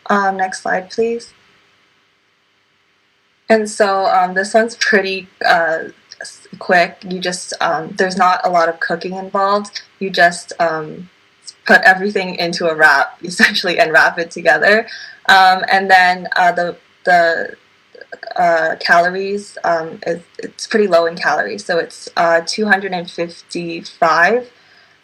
Speaker 6: Next slide, please. And so this one's pretty quick. You just there's not a lot of cooking involved. You just put everything into a wrap essentially and wrap it together. And then the calories it's pretty low in calories. So it's 255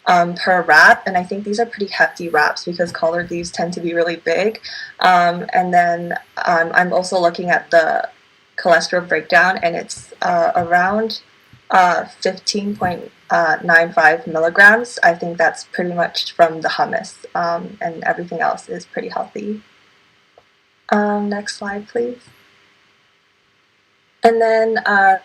Speaker 6: per wrap, and I think these are pretty hefty wraps because collard leaves tend to be really big. And then I'm also looking at the cholesterol breakdown, and it's around 15.95 milligrams. I think that's pretty much from the hummus, and everything else is pretty healthy. Next slide, please. And then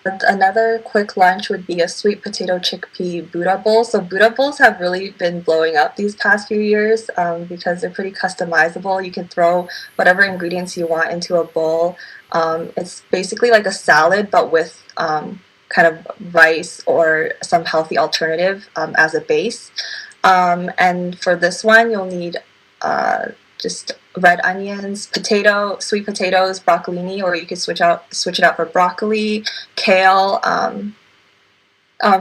Speaker 6: another quick lunch would be a sweet potato chickpea Buddha bowl. So Buddha bowls have really been blowing up these past few years because they're pretty customizable. You can throw whatever ingredients you want into a bowl. It's basically like a salad, but with kind of rice or some healthy alternative as a base. And for this one, you'll need just red onions, sweet potatoes, broccolini, or you could switch it out for broccoli, kale,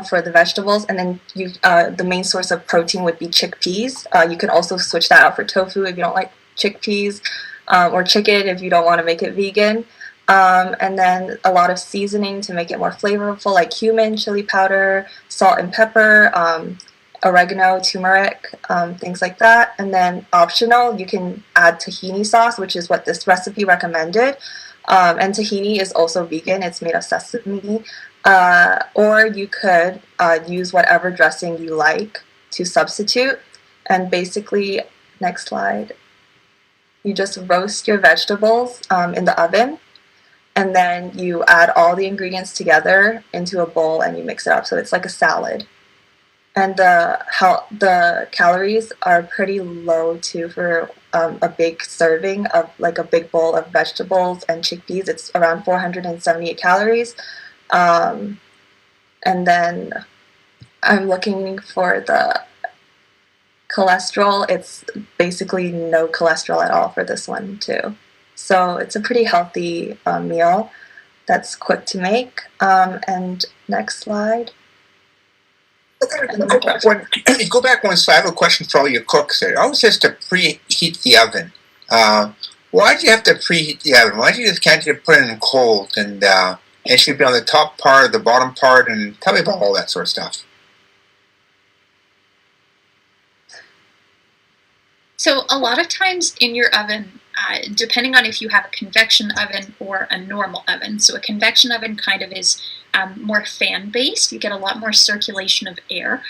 Speaker 6: for the vegetables, and then the main source of protein would be chickpeas. You can also switch that out for tofu if you don't like chickpeas, or chicken if you don't want to make it vegan. And then a lot of seasoning to make it more flavorful, like cumin, chili powder, salt and pepper, oregano, turmeric, things like that. And then optional, you can add tahini sauce, which is what this recipe recommended. And tahini is also vegan. It's made of sesame. Or you could use whatever dressing you like to substitute. And basically, next slide, you just roast your vegetables in the oven. And then you add all the ingredients together into a bowl and you mix it up. So it's like a salad. And the calories are pretty low too for a big serving of like a big bowl of vegetables and chickpeas. It's around 478 calories. And then I'm looking for the cholesterol. It's basically no cholesterol at all for this one too. So it's a pretty healthy meal that's quick to make. And next slide.
Speaker 1: Go back one slide. I have a question for all your cooks. It always says to preheat the oven. Why do you have to preheat the oven? Why do you just can't you put it in cold and it should be on the top part or the bottom part? And tell me about all that sort of stuff.
Speaker 4: So a lot of times in your oven, depending on if you have a convection oven or a normal oven. So a convection oven kind of is more fan-based. You get a lot more circulation of air.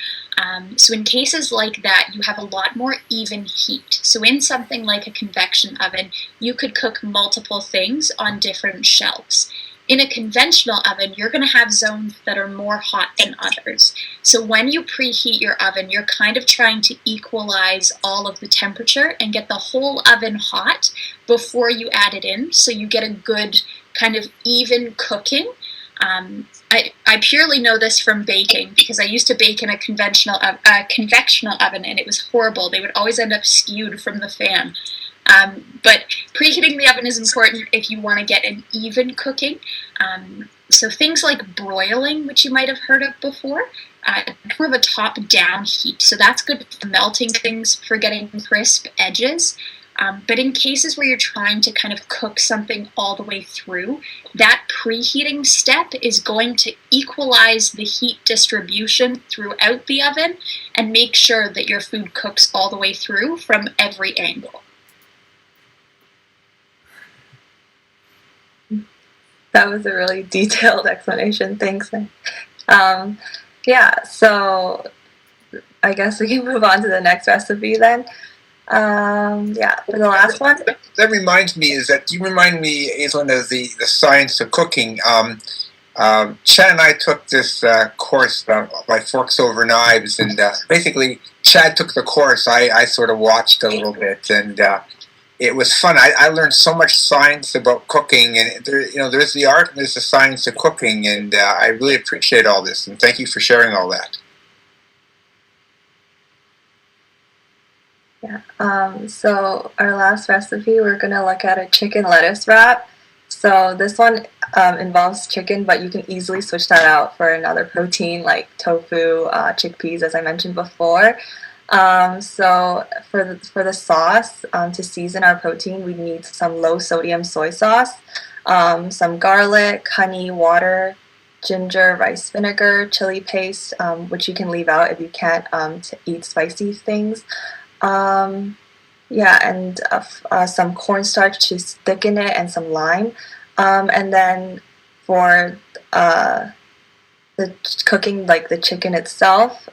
Speaker 4: So in cases like that, you have a lot more even heat. So in something like a convection oven, you could cook multiple things on different shelves. In a conventional oven, you're going to have zones that are more hot than others. So when you preheat your oven, you're kind of trying to equalize all of the temperature and get the whole oven hot before you add it in, so you get a good kind of even cooking. I purely know this from baking because I used to bake in a convectional oven and it was horrible. They would always end up skewed from the fan. But preheating the oven is important if you want to get an even cooking. So things like broiling, which you might have heard of before, more of a top-down heat. So that's good for melting things, for getting crisp edges. But in cases where you're trying to kind of cook something all the way through, that preheating step is going to equalize the heat distribution throughout the oven and make sure that your food cooks all the way through from every angle.
Speaker 6: That was a really detailed explanation. Thanks. Yeah, so I guess we can move on to the next recipe then. Yeah, for the last one.
Speaker 1: That reminds me is that you remind me, Aislinn, of the science of cooking. Chad and I took this course by Forks Over Knives, and basically Chad took the course. I sort of watched a little bit, and it was fun. I learned so much science about cooking, and there's the art and there's the science of cooking, and I really appreciate all this, and thank you for sharing all that.
Speaker 6: Yeah. So our last recipe, we're gonna look at a chicken lettuce wrap. So this one involves chicken, but you can easily switch that out for another protein like tofu, chickpeas, as I mentioned before. So for the sauce, to season our protein, we need some low sodium soy sauce, some garlic, honey, water, ginger, rice vinegar, chili paste, which you can leave out if you can't to eat spicy things. Yeah, and some cornstarch to thicken it, and some lime. And then for the cooking, like the chicken itself,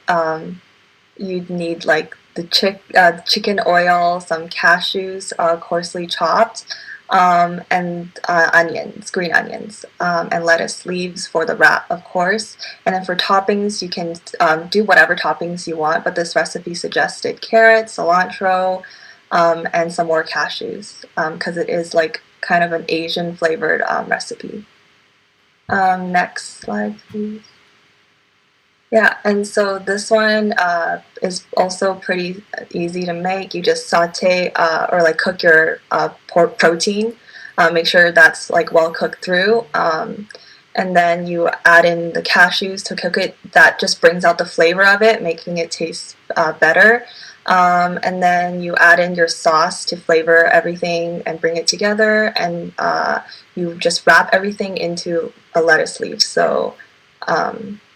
Speaker 6: you'd need like the chicken oil, some cashews, coarsely chopped, and onions, green onions, and lettuce leaves for the wrap, of course. And then for toppings, you can do whatever toppings you want, but this recipe suggested carrots, cilantro, and some more cashews, because it is like kind of an Asian flavored recipe. Next slide, please. Yeah, and so this one is also pretty easy to make. You just saute or like cook your pork protein. Make sure that's like well cooked through. And then you add in the cashews to cook it. That just brings out the flavor of it, making it taste better. And then you add in your sauce to flavor everything and bring it together. And you just wrap everything into a lettuce leaf. So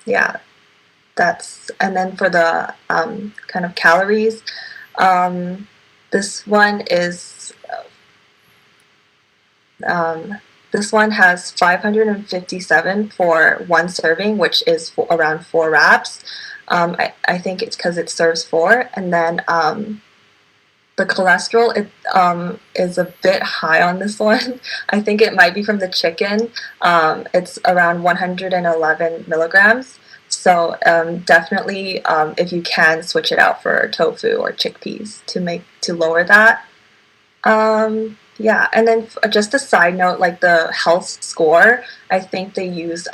Speaker 6: yeah. And then for the kind of calories, this one has 557 for one serving, which is around 4 wraps. I think it's because it serves 4, and then the cholesterol is a bit high on this one. I think it might be from the chicken. It's around 111 milligrams. So definitely, if you can, switch it out for tofu or chickpeas to lower that. Yeah, and then just a side note, like the health score, I think they use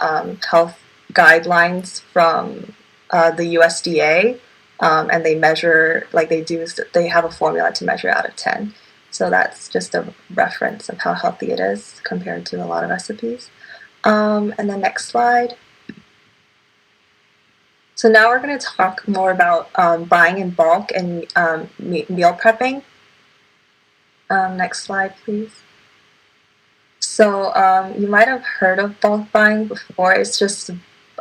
Speaker 6: health guidelines from the USDA, and they measure, like they have a formula to measure out of 10. So that's just a reference of how healthy it is compared to a lot of recipes. And then next slide. So now we're going to talk more about buying in bulk and meal prepping. Next slide, please. So you might have heard of bulk buying before. It's just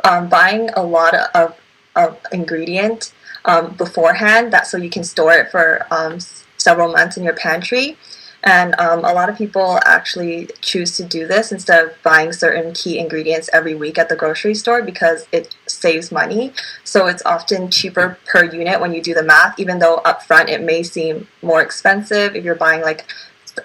Speaker 6: buying a lot of ingredient beforehand, so you can store it for several months in your pantry. And a lot of people actually choose to do this instead of buying certain key ingredients every week at the grocery store because it saves money. So it's often cheaper per unit when you do the math, even though upfront it may seem more expensive. If you're buying like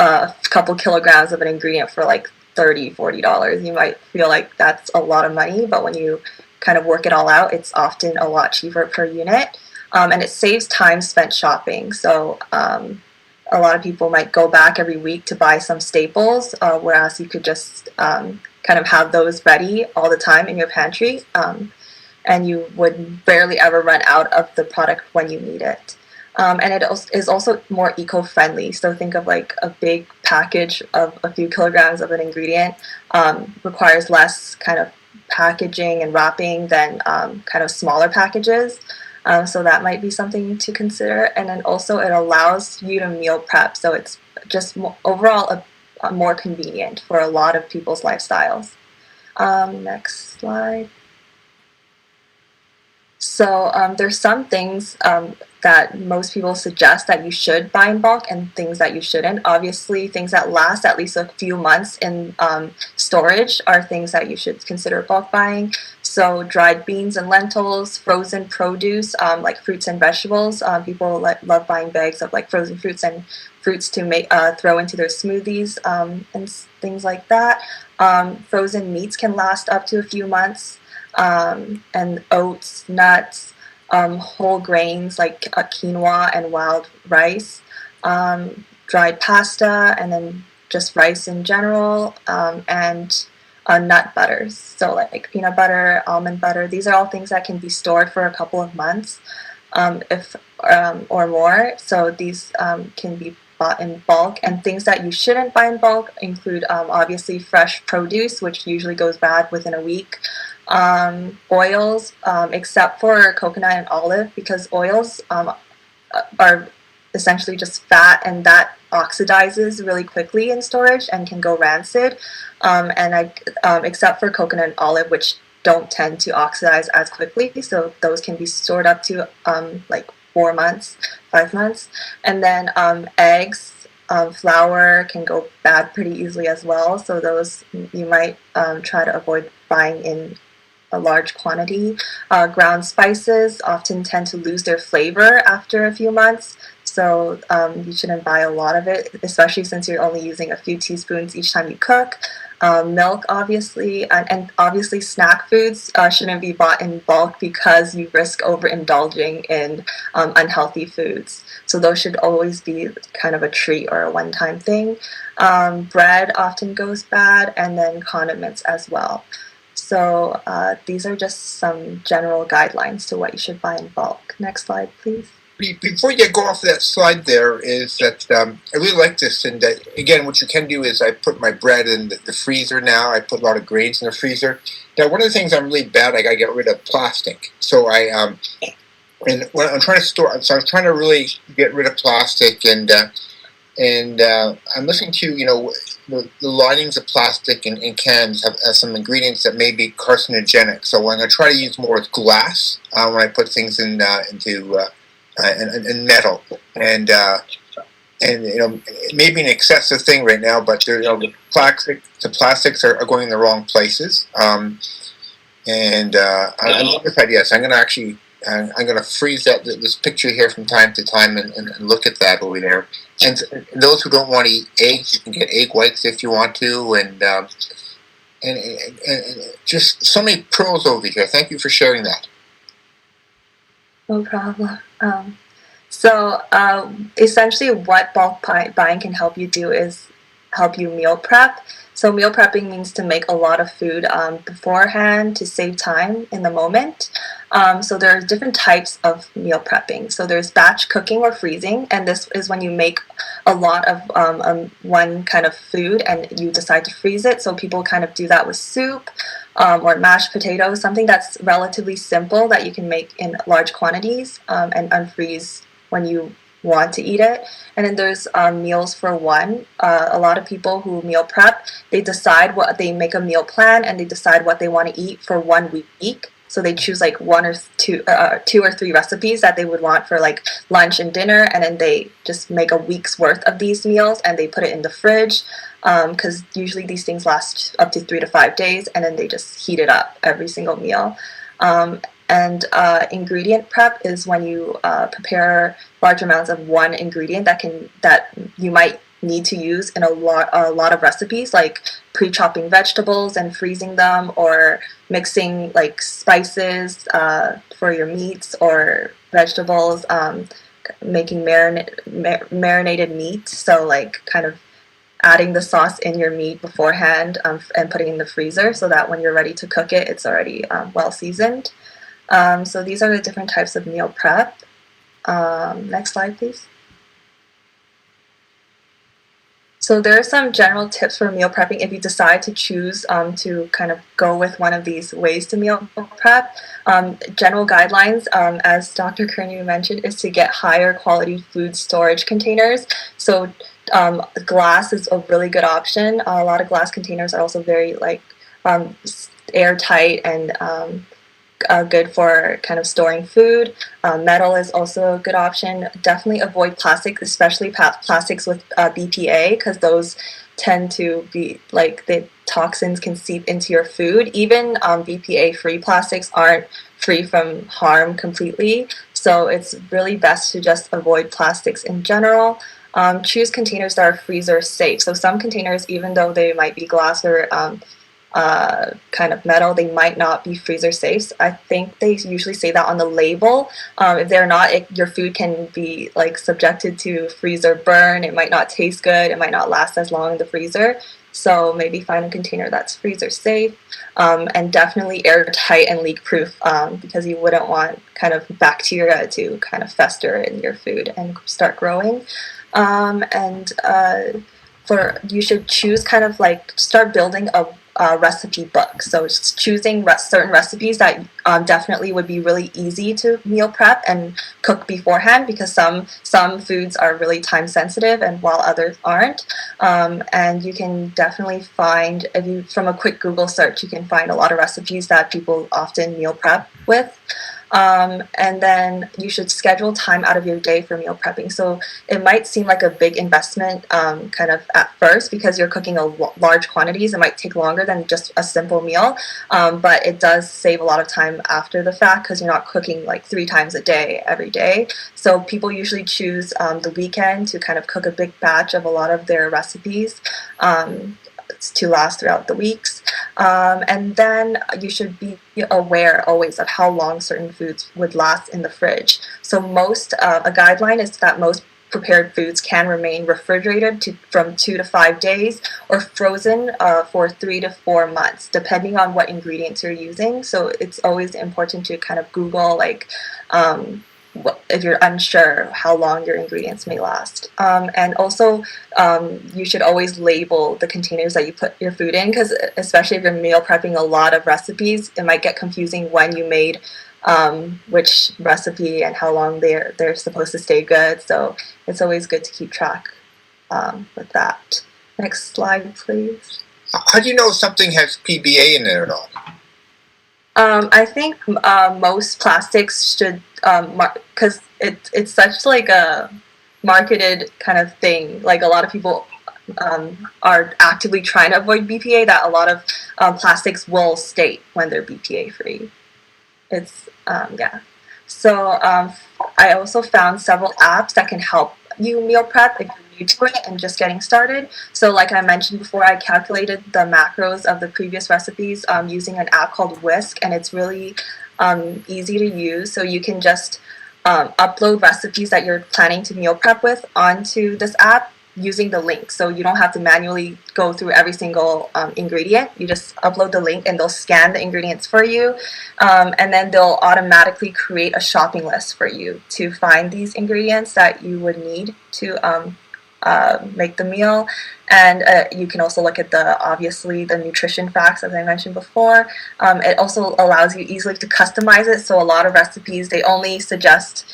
Speaker 6: a couple kilograms of an ingredient for like $30-$40, you might feel like that's a lot of money, but when you kind of work it all out, it's often a lot cheaper per unit, and it saves time spent shopping. So a lot of people might go back every week to buy some staples, whereas you could just kind of have those ready all the time in your pantry, and you would barely ever run out of the product when you need it. And it is also more eco-friendly. So think of like a big package of a few kilograms of an ingredient requires less kind of packaging and wrapping than kind of smaller packages. So that might be something to consider. And then also it allows you to meal prep. So it's just overall a more convenient for a lot of people's lifestyles. Next slide. So there's some things that most people suggest that you should buy in bulk and things that you shouldn't. Obviously, things that last at least a few months in storage are things that you should consider bulk buying. So dried beans and lentils, frozen produce like fruits and vegetables. People love buying bags of like frozen fruits and fruits to make throw into their smoothies and things like that. Frozen meats can last up to a few months. And oats, nuts, whole grains like quinoa and wild rice, dried pasta, and then just rice in general, and nut butters. So like peanut butter, almond butter. These are all things that can be stored for a couple of months, or more. So these can be bought in bulk. And things that you shouldn't buy in bulk include obviously fresh produce, which usually goes bad within a week. Oils, except for coconut and olive, because oils are essentially just fat, and that oxidizes really quickly in storage and can go rancid. Except for coconut and olive, which don't tend to oxidize as quickly, so those can be stored up to like 4 months, 5 months. And then eggs, flour can go bad pretty easily as well, so those you might try to avoid buying in a large quantity. Ground spices often tend to lose their flavor after a few months, so you shouldn't buy a lot of it, especially since you're only using a few teaspoons each time you cook. Milk, obviously, and obviously snack foods shouldn't be bought in bulk because you risk overindulging in unhealthy foods. So those should always be kind of a treat or a one-time thing. Bread often goes bad, and then condiments as well. So these are just some general guidelines to what you should buy in bulk. Next slide, please.
Speaker 1: Before you go off that slide, there is that I really like this. And again, what you can do is I put my bread in the freezer now. I put a lot of grains in the freezer. Now, one of the things I'm really bad, I got to get rid of plastic. So and when I'm trying to store, so I'm trying to really get rid of plastic, and I'm listening to the linings of plastic in cans have some ingredients that may be carcinogenic. So I'm going to try to use more glass when I put things into metal, and it may be an excessive thing right now, but the plastics are going in the wrong places. I love this idea. So I'm going to freeze this picture here from time to time and look at that over there. And those who don't want to eat eggs, you can get egg whites if you want to, and just so many pearls over here. Thank you for sharing that.
Speaker 6: No problem. Essentially what bulk buying can help you do is help you meal prep. So meal prepping means to make a lot of food beforehand to save time in the moment. So there are different types of meal prepping. So there's batch cooking or freezing, and this is when you make a lot of one kind of food and you decide to freeze it. So people kind of do that with soup or mashed potatoes, something that's relatively simple that you can make in large quantities and unfreeze when you want to eat it. And then there's meals for one. A lot of people who meal prep, they make a meal plan and they decide what they want to eat for 1 week. So they choose like two or three recipes that they would want for like lunch and dinner, and then they just make a week's worth of these meals and they put it in the fridge, because usually these things last up to 3 to 5 days, and then they just heat it up every single meal. And ingredient prep is when you prepare large amounts of one ingredient that you might need to use in a lot of recipes, like pre-chopping vegetables and freezing them, or mixing like spices for your meats or vegetables, making marinated meat, so like kind of adding the sauce in your meat beforehand and putting it in the freezer so that when you're ready to cook it, it's already well seasoned. So these are the different types of meal prep. Next slide, please. So there are some general tips for meal prepping if you decide to choose to kind of go with one of these ways to meal prep. General guidelines, as Dr. Kearney mentioned, is to get higher quality food storage containers. So glass is a really good option. A lot of glass containers are also very airtight and good for kind of storing food. Metal is also a good option. Definitely avoid plastic, especially plastics with BPA, because those tend to be like the toxins can seep into your food. Even BPA-free plastics aren't free from harm completely, so it's really best to just avoid plastics in general. Choose containers that are freezer safe. So some containers, even though they might be glass or kind of metal, they might not be freezer safe. I think they usually say that on the label. If they're not, your food can be like subjected to freezer burn. It might not taste good. It might not last as long in the freezer. So maybe find a container that's freezer safe, and definitely airtight and leak proof, because you wouldn't want kind of bacteria to kind of fester in your food and start growing. You should choose kind of like start building a recipe book. So just choosing certain recipes that definitely would be really easy to meal prep and cook beforehand, because some foods are really time sensitive and while others aren't. And you can definitely find, from a quick Google search, you can find a lot of recipes that people often meal prep with. And then you should schedule time out of your day for meal prepping. So it might seem like a big investment kind of at first, because you're cooking large quantities. It might take longer than just a simple meal, but it does save a lot of time after the fact, because you're not cooking like 3 times a day every day. So people usually choose the weekend to kind of cook a big batch of a lot of their recipes to last throughout the weeks. And then you should be aware always of how long certain foods would last in the fridge. So a guideline is that most prepared foods can remain refrigerated from 2 to 5 days, or frozen for 3 to 4 months, depending on what ingredients you're using. So it's always important to kind of Google if you're unsure how long your ingredients may last. And also, you should always label the containers that you put your food in, because especially if you're meal prepping a lot of recipes, it might get confusing when you made which recipe and how long they're supposed to stay good. So it's always good to keep track with that. Next slide, please.
Speaker 1: How do you know something has PBA in it at all?
Speaker 6: I think most plastics should, because it's such like a marketed kind of thing. Like a lot of people are actively trying to avoid BPA, that a lot of plastics will state when they're BPA free. It's yeah. So I also found several apps that can help you meal prep if you're new to it and just getting started. So like I mentioned before, I calculated the macros of the previous recipes using an app called Whisk, and it's really easy to use. So you can just upload recipes that you're planning to meal prep with onto this app, using the link. So you don't have to manually go through every single ingredient. You just upload the link and they'll scan the ingredients for you. And then they'll automatically create a shopping list for you to find these ingredients that you would need to make the meal. And you can also look at obviously the nutrition facts, as I mentioned before. It also allows you easily to customize it. So a lot of recipes, they only suggest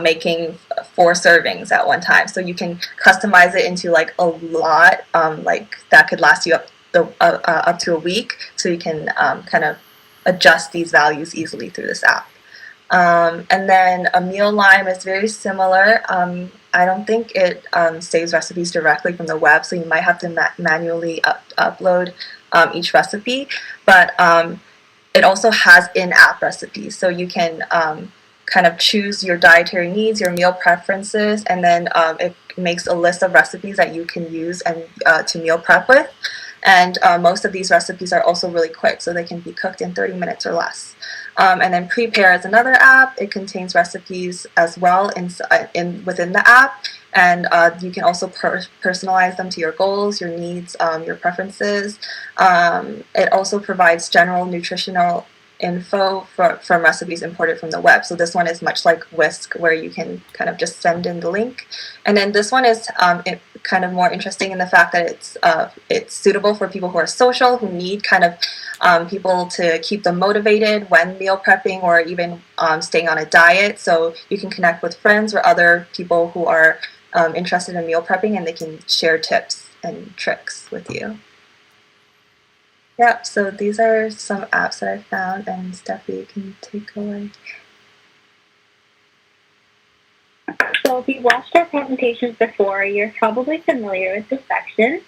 Speaker 6: making 4 servings at one time. So you can customize it into like a lot, like that could last you up to a week. So you can kind of adjust these values easily through this app. And then a meal lime is very similar. I don't think it saves recipes directly from the web, so you might have to manually upload each recipe. But it also has in-app recipes, so you can kind of choose your dietary needs, your meal preferences, and then it makes a list of recipes that you can use and to meal prep with. And most of these recipes are also really quick, so they can be cooked in 30 minutes or less. And then Prepare is another app. It contains recipes as well within the app, and you can also personalize them to your goals, your needs, your preferences. It also provides general nutritional info from recipes imported from the web. So this one is much like Whisk, where you can kind of just send in the link. And then this one is kind of more interesting in the fact that it's suitable for people who are social, who need kind of people to keep them motivated when meal prepping or even staying on a diet. So you can connect with friends or other people who are interested in meal prepping, and they can share tips and tricks with you. Yeah, so these are some apps that I found, and Steffi, you can take away.
Speaker 3: So if you've watched our presentations before, you're probably familiar with this section.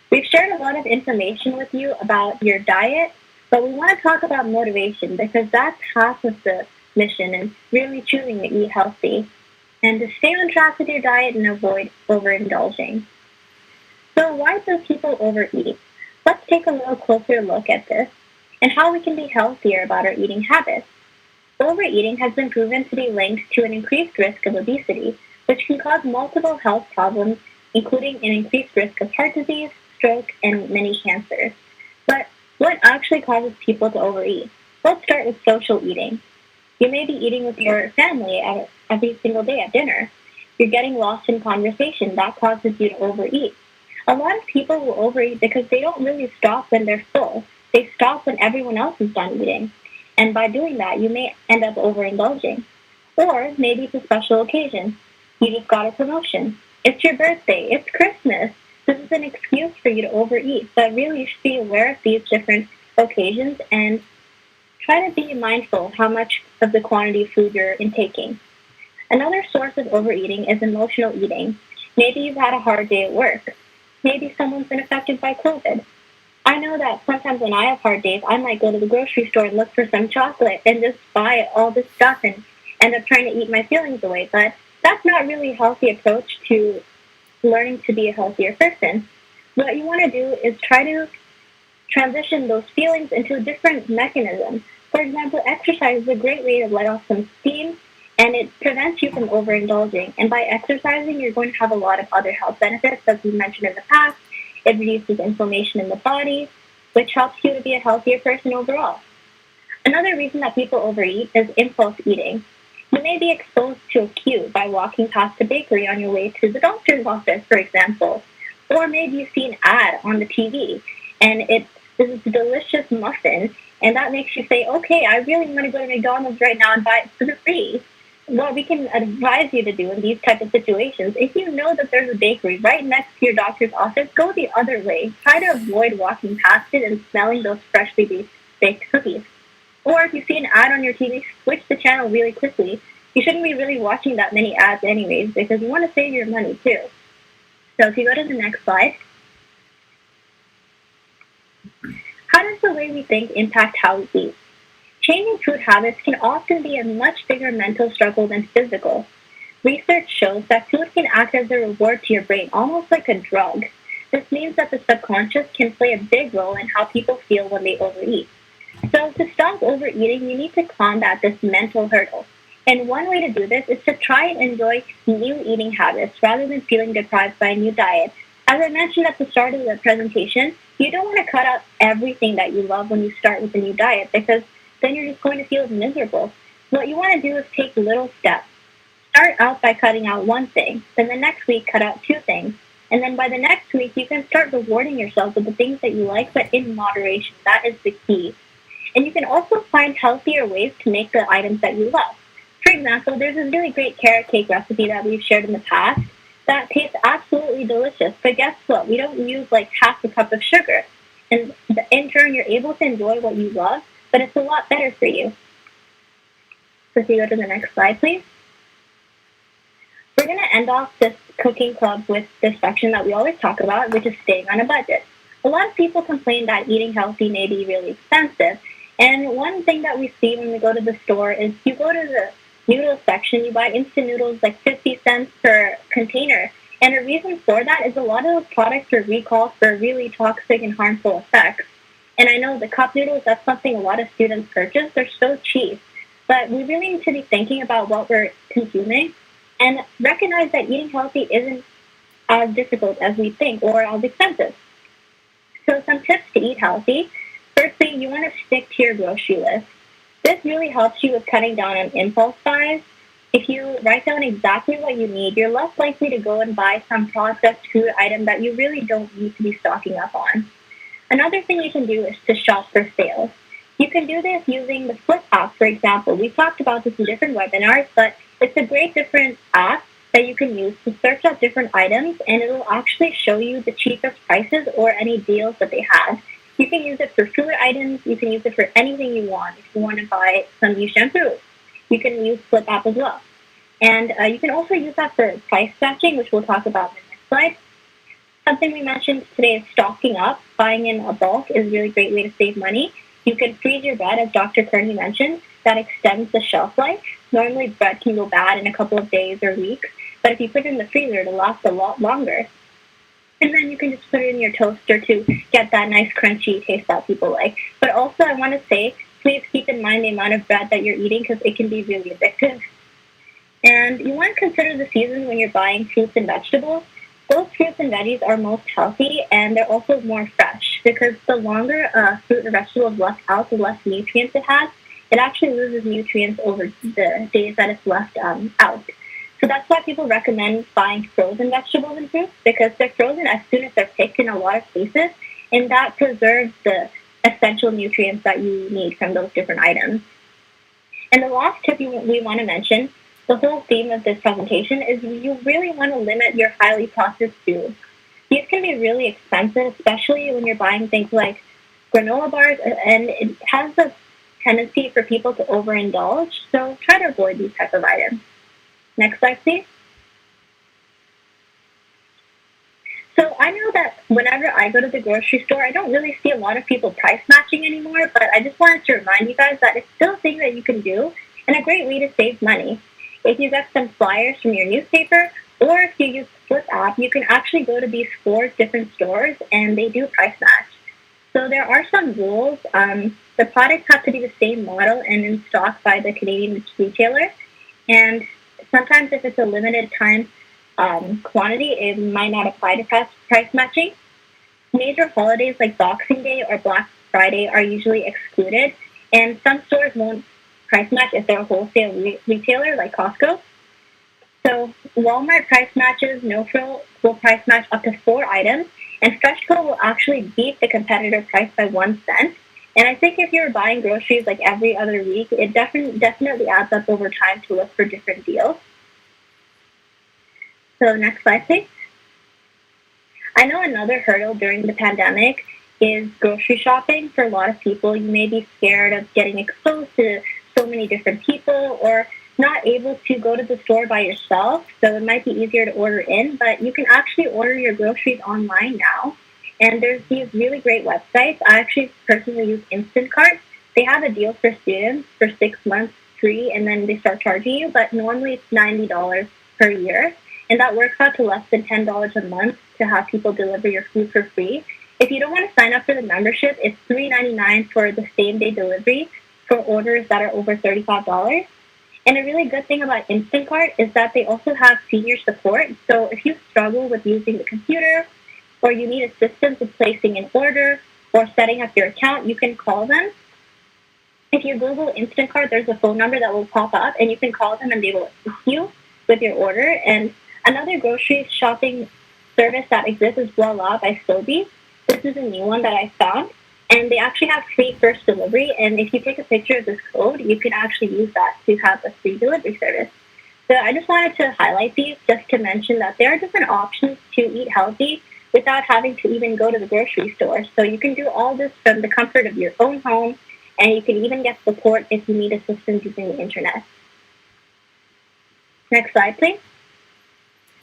Speaker 3: We've shared a lot of information with you about your diet, but we want to talk about motivation, because that's half of the mission, and really choosing to eat healthy and to stay on track with your diet and avoid overindulging. So why do people overeat? Let's take a little closer look at this and how we can be healthier about our eating habits. Overeating has been proven to be linked to an increased risk of obesity, which can cause multiple health problems, including an increased risk of heart disease, stroke, and many cancers. But what actually causes people to overeat? Let's start with social eating. You may be eating with your family every single day at dinner. You're getting lost in conversation. That causes you to overeat. A lot of people will overeat because they don't really stop when they're full. They stop when everyone else is done eating. And by doing that, you may end up overindulging. Or maybe it's a special occasion. You just got a promotion. It's your birthday. It's Christmas. This is an excuse for you to overeat. But really, you should be aware of these different occasions and try to be mindful of how much of the quantity of food you're intaking. Another source of overeating is emotional eating. Maybe you've had a hard day at work. Maybe someone's been affected by COVID. I know that sometimes when I have hard days, I might go to the grocery store and look for some chocolate and just buy all this stuff and end up trying to eat my feelings away. But that's not really a healthy approach to learning to be a healthier person. What you want to do is try to transition those feelings into a different mechanism. For example, exercise is a great way to let off some steam, and it prevents you from overindulging. And by exercising, you're going to have a lot of other health benefits, as we mentioned in the past. It reduces inflammation in the body, which helps you to be a healthier person overall. Another reason that people overeat is impulse eating. You may be exposed to a cue by walking past a bakery on your way to the doctor's office, for example. Or maybe you see an ad on the TV, and this is a delicious muffin, and that makes you say, okay, I really want to go to McDonald's right now and buy it for free. What we can advise you to do in these type of situations, if you know that there's a bakery right next to your doctor's office, go the other way. Try to avoid walking past it and smelling those freshly baked cookies. Or if you see an ad on your TV, switch the channel really quickly. You shouldn't be really watching that many ads anyways, because you want to save your money too. So if you go to the next slide. How does the way we think impact how we eat? Changing food habits can often be a much bigger mental struggle than physical. Research shows that food can act as a reward to your brain, almost like a drug. This means that the subconscious can play a big role in how people feel when they overeat. So to stop overeating, you need to combat this mental hurdle. And one way to do this is to try and enjoy new eating habits rather than feeling deprived by a new diet As I mentioned at the start of the presentation, you don't want to cut out everything that you love when you start with a new diet because then you're just going to feel miserable. What you want to do is take little steps. Start out by cutting out one thing, then the next week cut out two things, and then by the next week you can start rewarding yourself with the things that you like, but in moderation. That is the key. And you can also find healthier ways to make the items that you love. For example, there's this really great carrot cake recipe that we've shared in the past that tastes absolutely delicious. But guess what? We don't use like half a cup of sugar. And in turn, you're able to enjoy what you love, but it's a lot better for you. So if you go to the next slide, please. We're going to end off this cooking club with this section that we always talk about, which is staying on a budget. A lot of people complain that eating healthy may be really expensive. And one thing that we see when we go to the store is you go to the noodle section, you buy instant noodles like 50 cents per container. And the reason for that is a lot of those products are recalled for really toxic and harmful effects. And I know the cup noodles, that's something a lot of students purchase. They're so cheap. But we really need to be thinking about what we're consuming and recognize that eating healthy isn't as difficult as we think or as expensive. So some tips to eat healthy. Firstly, you want to stick to your grocery list. This really helps you with cutting down on impulse buys. If you write down exactly what you need, you're less likely to go and buy some processed food item that you really don't need to be stocking up on. Another thing you can do is to shop for sales. You can do this using the Flip app, for example. We've talked about this in different webinars, but it's a great different app that you can use to search out different items, and it will actually show you the cheapest prices or any deals that they have. You can use it for food items. You can use it for anything you want. If you want to buy some new shampoo, you can use Flip app as well. And you can also use that for price matching, which we'll talk about in the next slide. Something we mentioned today is stocking up. Buying in a bulk is a really great way to save money. You can freeze your bread, as Dr. Kearney mentioned. That extends the shelf life. Normally, bread can go bad in a couple of days or weeks, but if you put it in the freezer, it'll last a lot longer. And then you can just put it in your toaster to get that nice crunchy taste that people like. But also, I want to say, please keep in mind the amount of bread that you're eating because it can be really addictive. And you want to consider the season when you're buying fruits and vegetables. Those fruits and veggies are most healthy, and they're also more fresh because the longer a fruit or vegetable is left out, the less nutrients it has. It actually loses nutrients over the days that it's left out. So that's why people recommend buying frozen vegetables and fruits because they're frozen as soon as they're picked in a lot of cases, and that preserves the essential nutrients that you need from those different items. And the last tip we want to mention, the whole theme of this presentation, is you really want to limit your highly processed foods. These can be really expensive, especially when you're buying things like granola bars, and it has the tendency for people to overindulge, so try to avoid these type of items. Next slide, please. So I know that whenever I go to the grocery store, I don't really see a lot of people price matching anymore, but I just wanted to remind you guys that it's still a thing that you can do and a great way to save money. If you get some flyers from your newspaper, or if you use the Flip app, you can actually go to these 4 different stores and they do price match. So there are some rules. The products have to be the same model and in stock by the Canadian retailer. And sometimes if it's a limited time quantity, it might not apply to price matching. Major holidays like Boxing Day or Black Friday are usually excluded. And some stores won't price match if they're a wholesale retailer like Costco. So Walmart price matches, No Frill will price match up to 4 items. And FreshCo will actually beat the competitor price by 1 cent. And I think if you're buying groceries like every other week, it definitely adds up over time to look for different deals. So next slide, please. I know another hurdle during the pandemic is grocery shopping. For a lot of people, you may be scared of getting exposed to so many different people or not able to go to the store by yourself, so it might be easier to order in, but you can actually order your groceries online now. And there's these really great websites. I actually personally use Instacart. They have a deal for students for 6 months free, and then they start charging you, but normally it's $90 per year, and that works out to less than $10 a month to have people deliver your food for free. If you don't want to sign up for the membership, it's $3.99 for the same-day delivery for orders that are over $35. And a really good thing about Instacart is that they also have senior support. So if you struggle with using the computer or you need assistance with placing an order or setting up your account, you can call them. If you Google Instacart, there's a phone number that will pop up, and you can call them and they will assist you with your order. And another grocery shopping service that exists is Voila by Sobeys. This is a new one that I found, and they actually have free first delivery. And if you take a picture of this code, you can actually use that to have a free delivery service. So I just wanted to highlight these just to mention that there are different options to eat healthy without having to even go to the grocery store. So you can do all this from the comfort of your own home, and you can even get support if you need assistance using the internet. Next slide, please.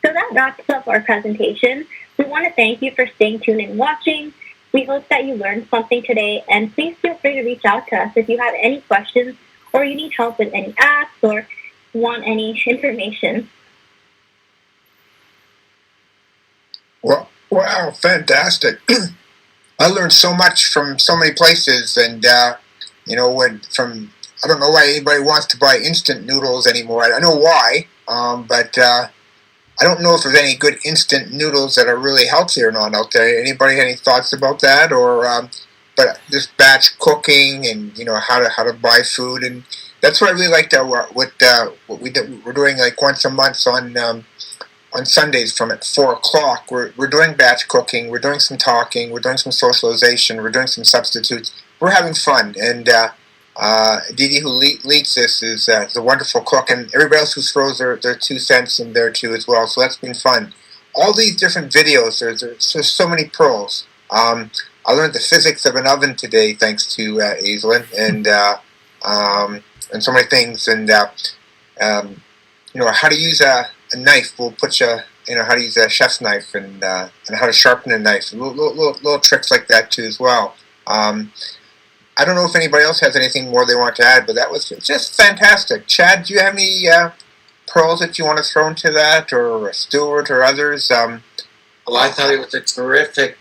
Speaker 3: So that wraps up our presentation. We want to thank you for staying tuned and watching. We hope that you learned something today, and please feel free to reach out to us if you have any questions or you need help with any apps or want any information.
Speaker 1: Well, wow, fantastic. I learned so much from so many places, and I don't know why anybody wants to buy instant noodles anymore. I know why, but I don't know if there's any good instant noodles that are really healthy or not out there. Anybody have any thoughts about that? Or but this batch cooking and how to buy food, and that's what I really like what we're doing like once a month on Sundays from at 4:00. We're doing batch cooking. We're doing some talking. We're doing some socialization. We're doing some substitutes. We're having fun, and Didi, who leads this, is a wonderful cook, and everybody else who throws their 2 cents in there too as well. So that's been fun. All these different videos, there's so many pearls. I learned the physics of an oven today, thanks to Aislinn, and so many things, and how to use a knife. We'll put how to use a chef's knife, and how to sharpen a knife. Little tricks like that too as well. I don't know if anybody else has anything more they want to add, but that was just fantastic. Chad, do you have any pearls that you want to throw into that, or Stuart or others?
Speaker 5: Well, I thought it was a terrific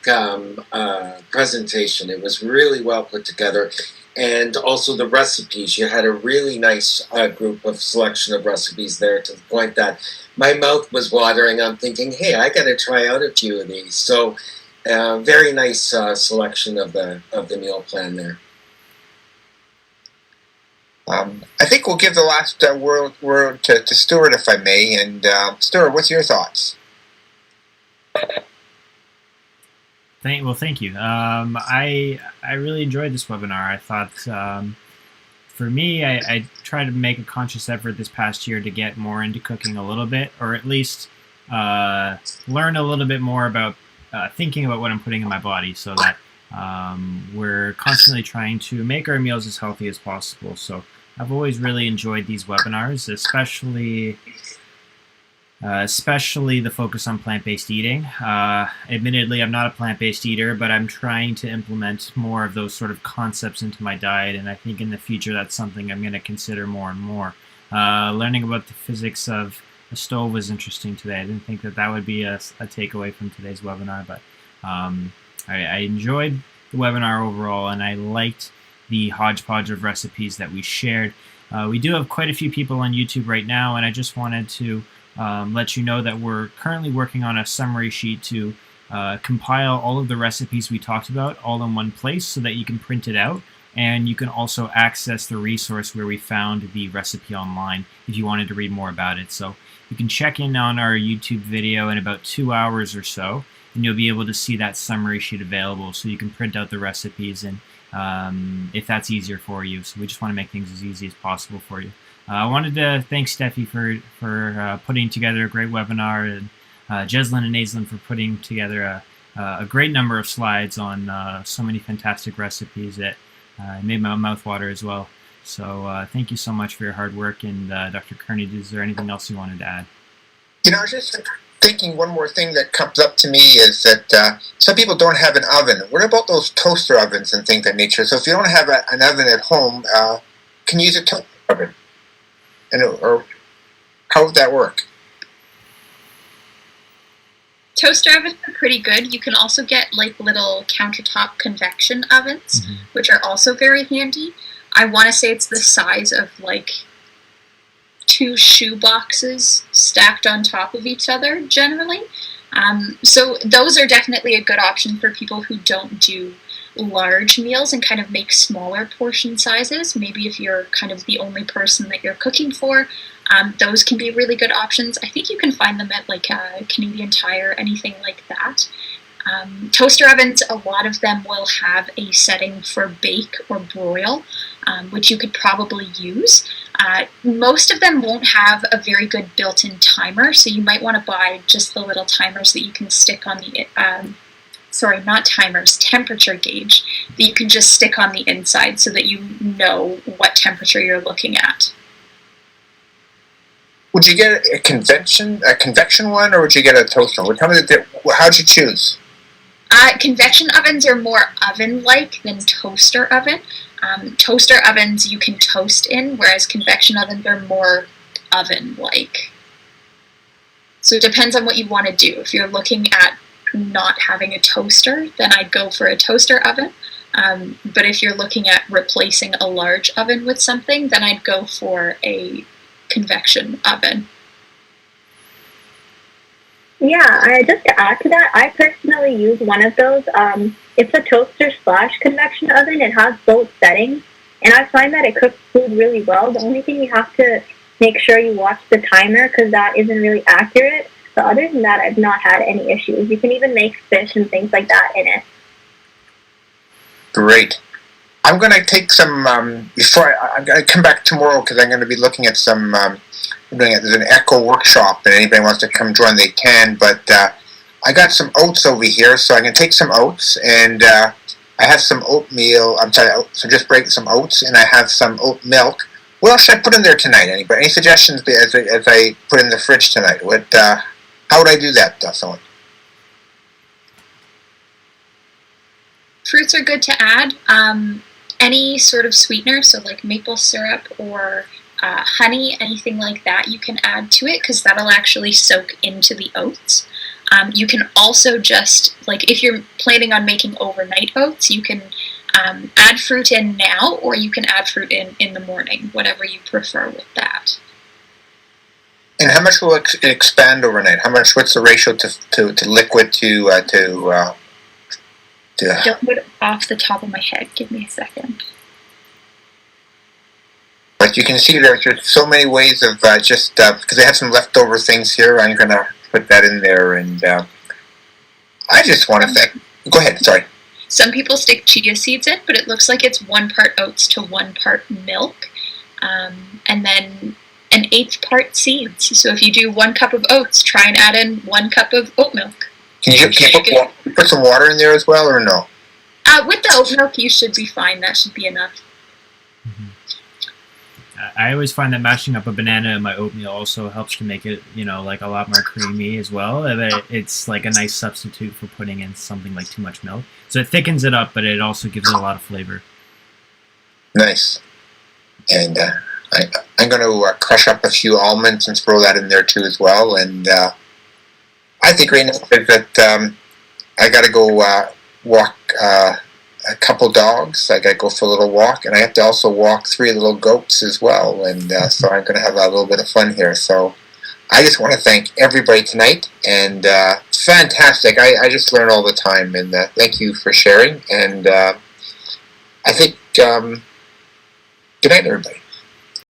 Speaker 5: presentation. It was really well put together. And also the recipes. You had a really nice group of selection of recipes there, to the point that my mouth was watering. I'm thinking, hey, I got to try out a few of these. So very nice selection of the meal plan there.
Speaker 1: I think we'll give the last word to Stuart, if I may. And Stuart, what's your thoughts?
Speaker 2: Thank you. I really enjoyed this webinar. I thought, for me, I tried to make a conscious effort this past year to get more into cooking a little bit, or at least learn a little bit more about thinking about what I'm putting in my body, so that we're constantly trying to make our meals as healthy as possible. So I've always really enjoyed these webinars, especially the focus on plant-based eating. Admittedly, I'm not a plant-based eater, but I'm trying to implement more of those sort of concepts into my diet, and I think in the future that's something I'm going to consider more and more. Learning about the physics of a stove was interesting today. I didn't think that would be a takeaway from today's webinar, but I enjoyed the webinar overall, and I liked the hodgepodge of recipes that we shared. We do have quite a few people on YouTube right now, and I just wanted to let you know that we're currently working on a summary sheet to compile all of the recipes we talked about all in one place, so that you can print it out, and you can also access the resource where we found the recipe online if you wanted to read more about it. So you can check in on our YouTube video in about 2 hours or so, and you'll be able to see that summary sheet available, so you can print out the recipes, and if that's easier for you. So we just want to make things as easy as possible for you. I wanted to thank Steffi for putting together a great webinar, and Jeslyn and Aislinn for putting together a great number of slides on so many fantastic recipes that made my mouth water as well. So thank you so much for your hard work. And Dr. Kearney, is there anything else you wanted to add?
Speaker 1: I was just thinking one more thing that comes up to me is that some people don't have an oven. What about those toaster ovens and things of that nature? So if you don't have an oven at home, can you use a toaster oven? Or how would that work?
Speaker 4: Toaster ovens are pretty good. You can also get like little countertop convection ovens, which are also very handy. I want to say it's the size of like 2 shoe boxes stacked on top of each other generally. So those are definitely a good option for people who don't do large meals and kind of make smaller portion sizes. Maybe if you're kind of the only person that you're cooking for, those can be really good options. I think you can find them at like Canadian Tire, anything like that. Toaster ovens, a lot of them will have a setting for bake or broil, which you could probably use. Most of them won't have a very good built-in timer, so you might want to buy just the little timers that you can stick on the, sorry, not timers, temperature gauge, that you can just stick on the inside so that you know what temperature you're looking at.
Speaker 1: Would you get a convection one, or would you get a toaster one? Tell me how'd you choose?
Speaker 4: Convection ovens are more oven-like than toaster oven. Toaster ovens you can toast in, whereas convection ovens are more oven-like. So it depends on what you want to do. If you're looking at not having a toaster, then I'd go for a toaster oven. But if you're looking at replacing a large oven with something, then I'd go for a convection oven.
Speaker 3: Yeah, just to add to that, I personally use one of those. It's a toaster / convection oven. It has both settings, and I find that it cooks food really well. The only thing you have to make sure you watch the timer, because that isn't really accurate. But other than that, I've not had any issues. You can even make fish and things like that in it.
Speaker 1: Great. I'm going to take some, I'm going to come back tomorrow because I'm going to be looking at some, there's an Echo workshop, and anybody wants to come join, they can, but I got some oats over here, so I can take some oats, and I have some oatmeal, so just break some oats, and I have some oat milk. What else should I put in there tonight, anybody? Any suggestions as I put in the fridge tonight? How would I do that, someone?
Speaker 4: Fruits are good to add. Any sort of sweetener, so like maple syrup or honey, anything like that, you can add to it because that'll actually soak into the oats. You can also just, like if you're planning on making overnight oats, you can add fruit in now, or you can add fruit in the morning, whatever you prefer with that.
Speaker 1: And how much will it expand overnight? What's the ratio to liquid to
Speaker 4: Don't put it off the top of my head. Give me a second.
Speaker 1: But you can see there's so many ways of because I have some leftover things here. I'm going to put that in there, and I just want to thank. Go ahead. Sorry.
Speaker 4: Some people stick chia seeds in, but it looks like it's 1 part oats to 1 part milk, and then 1/8 part seeds. So if you do 1 cup of oats, try and add in 1 cup of oat milk.
Speaker 1: Can you put some water in there as well, or no?
Speaker 4: With the oat milk, you should be fine. That should be enough.
Speaker 2: Mm-hmm. I always find that mashing up a banana in my oatmeal also helps to make it, like a lot more creamy as well. It's like a nice substitute for putting in something like too much milk. So it thickens it up, but it also gives it a lot of flavor.
Speaker 1: Nice. And I'm going to crush up a few almonds and throw that in there too as well. And I think right now is that I got to go walk a couple dogs. I got to go for a little walk, and I have to also walk 3 little goats as well. And so I'm going to have a little bit of fun here. So I just want to thank everybody tonight, and fantastic. I just learn all the time, and thank you for sharing. And I think good night, everybody.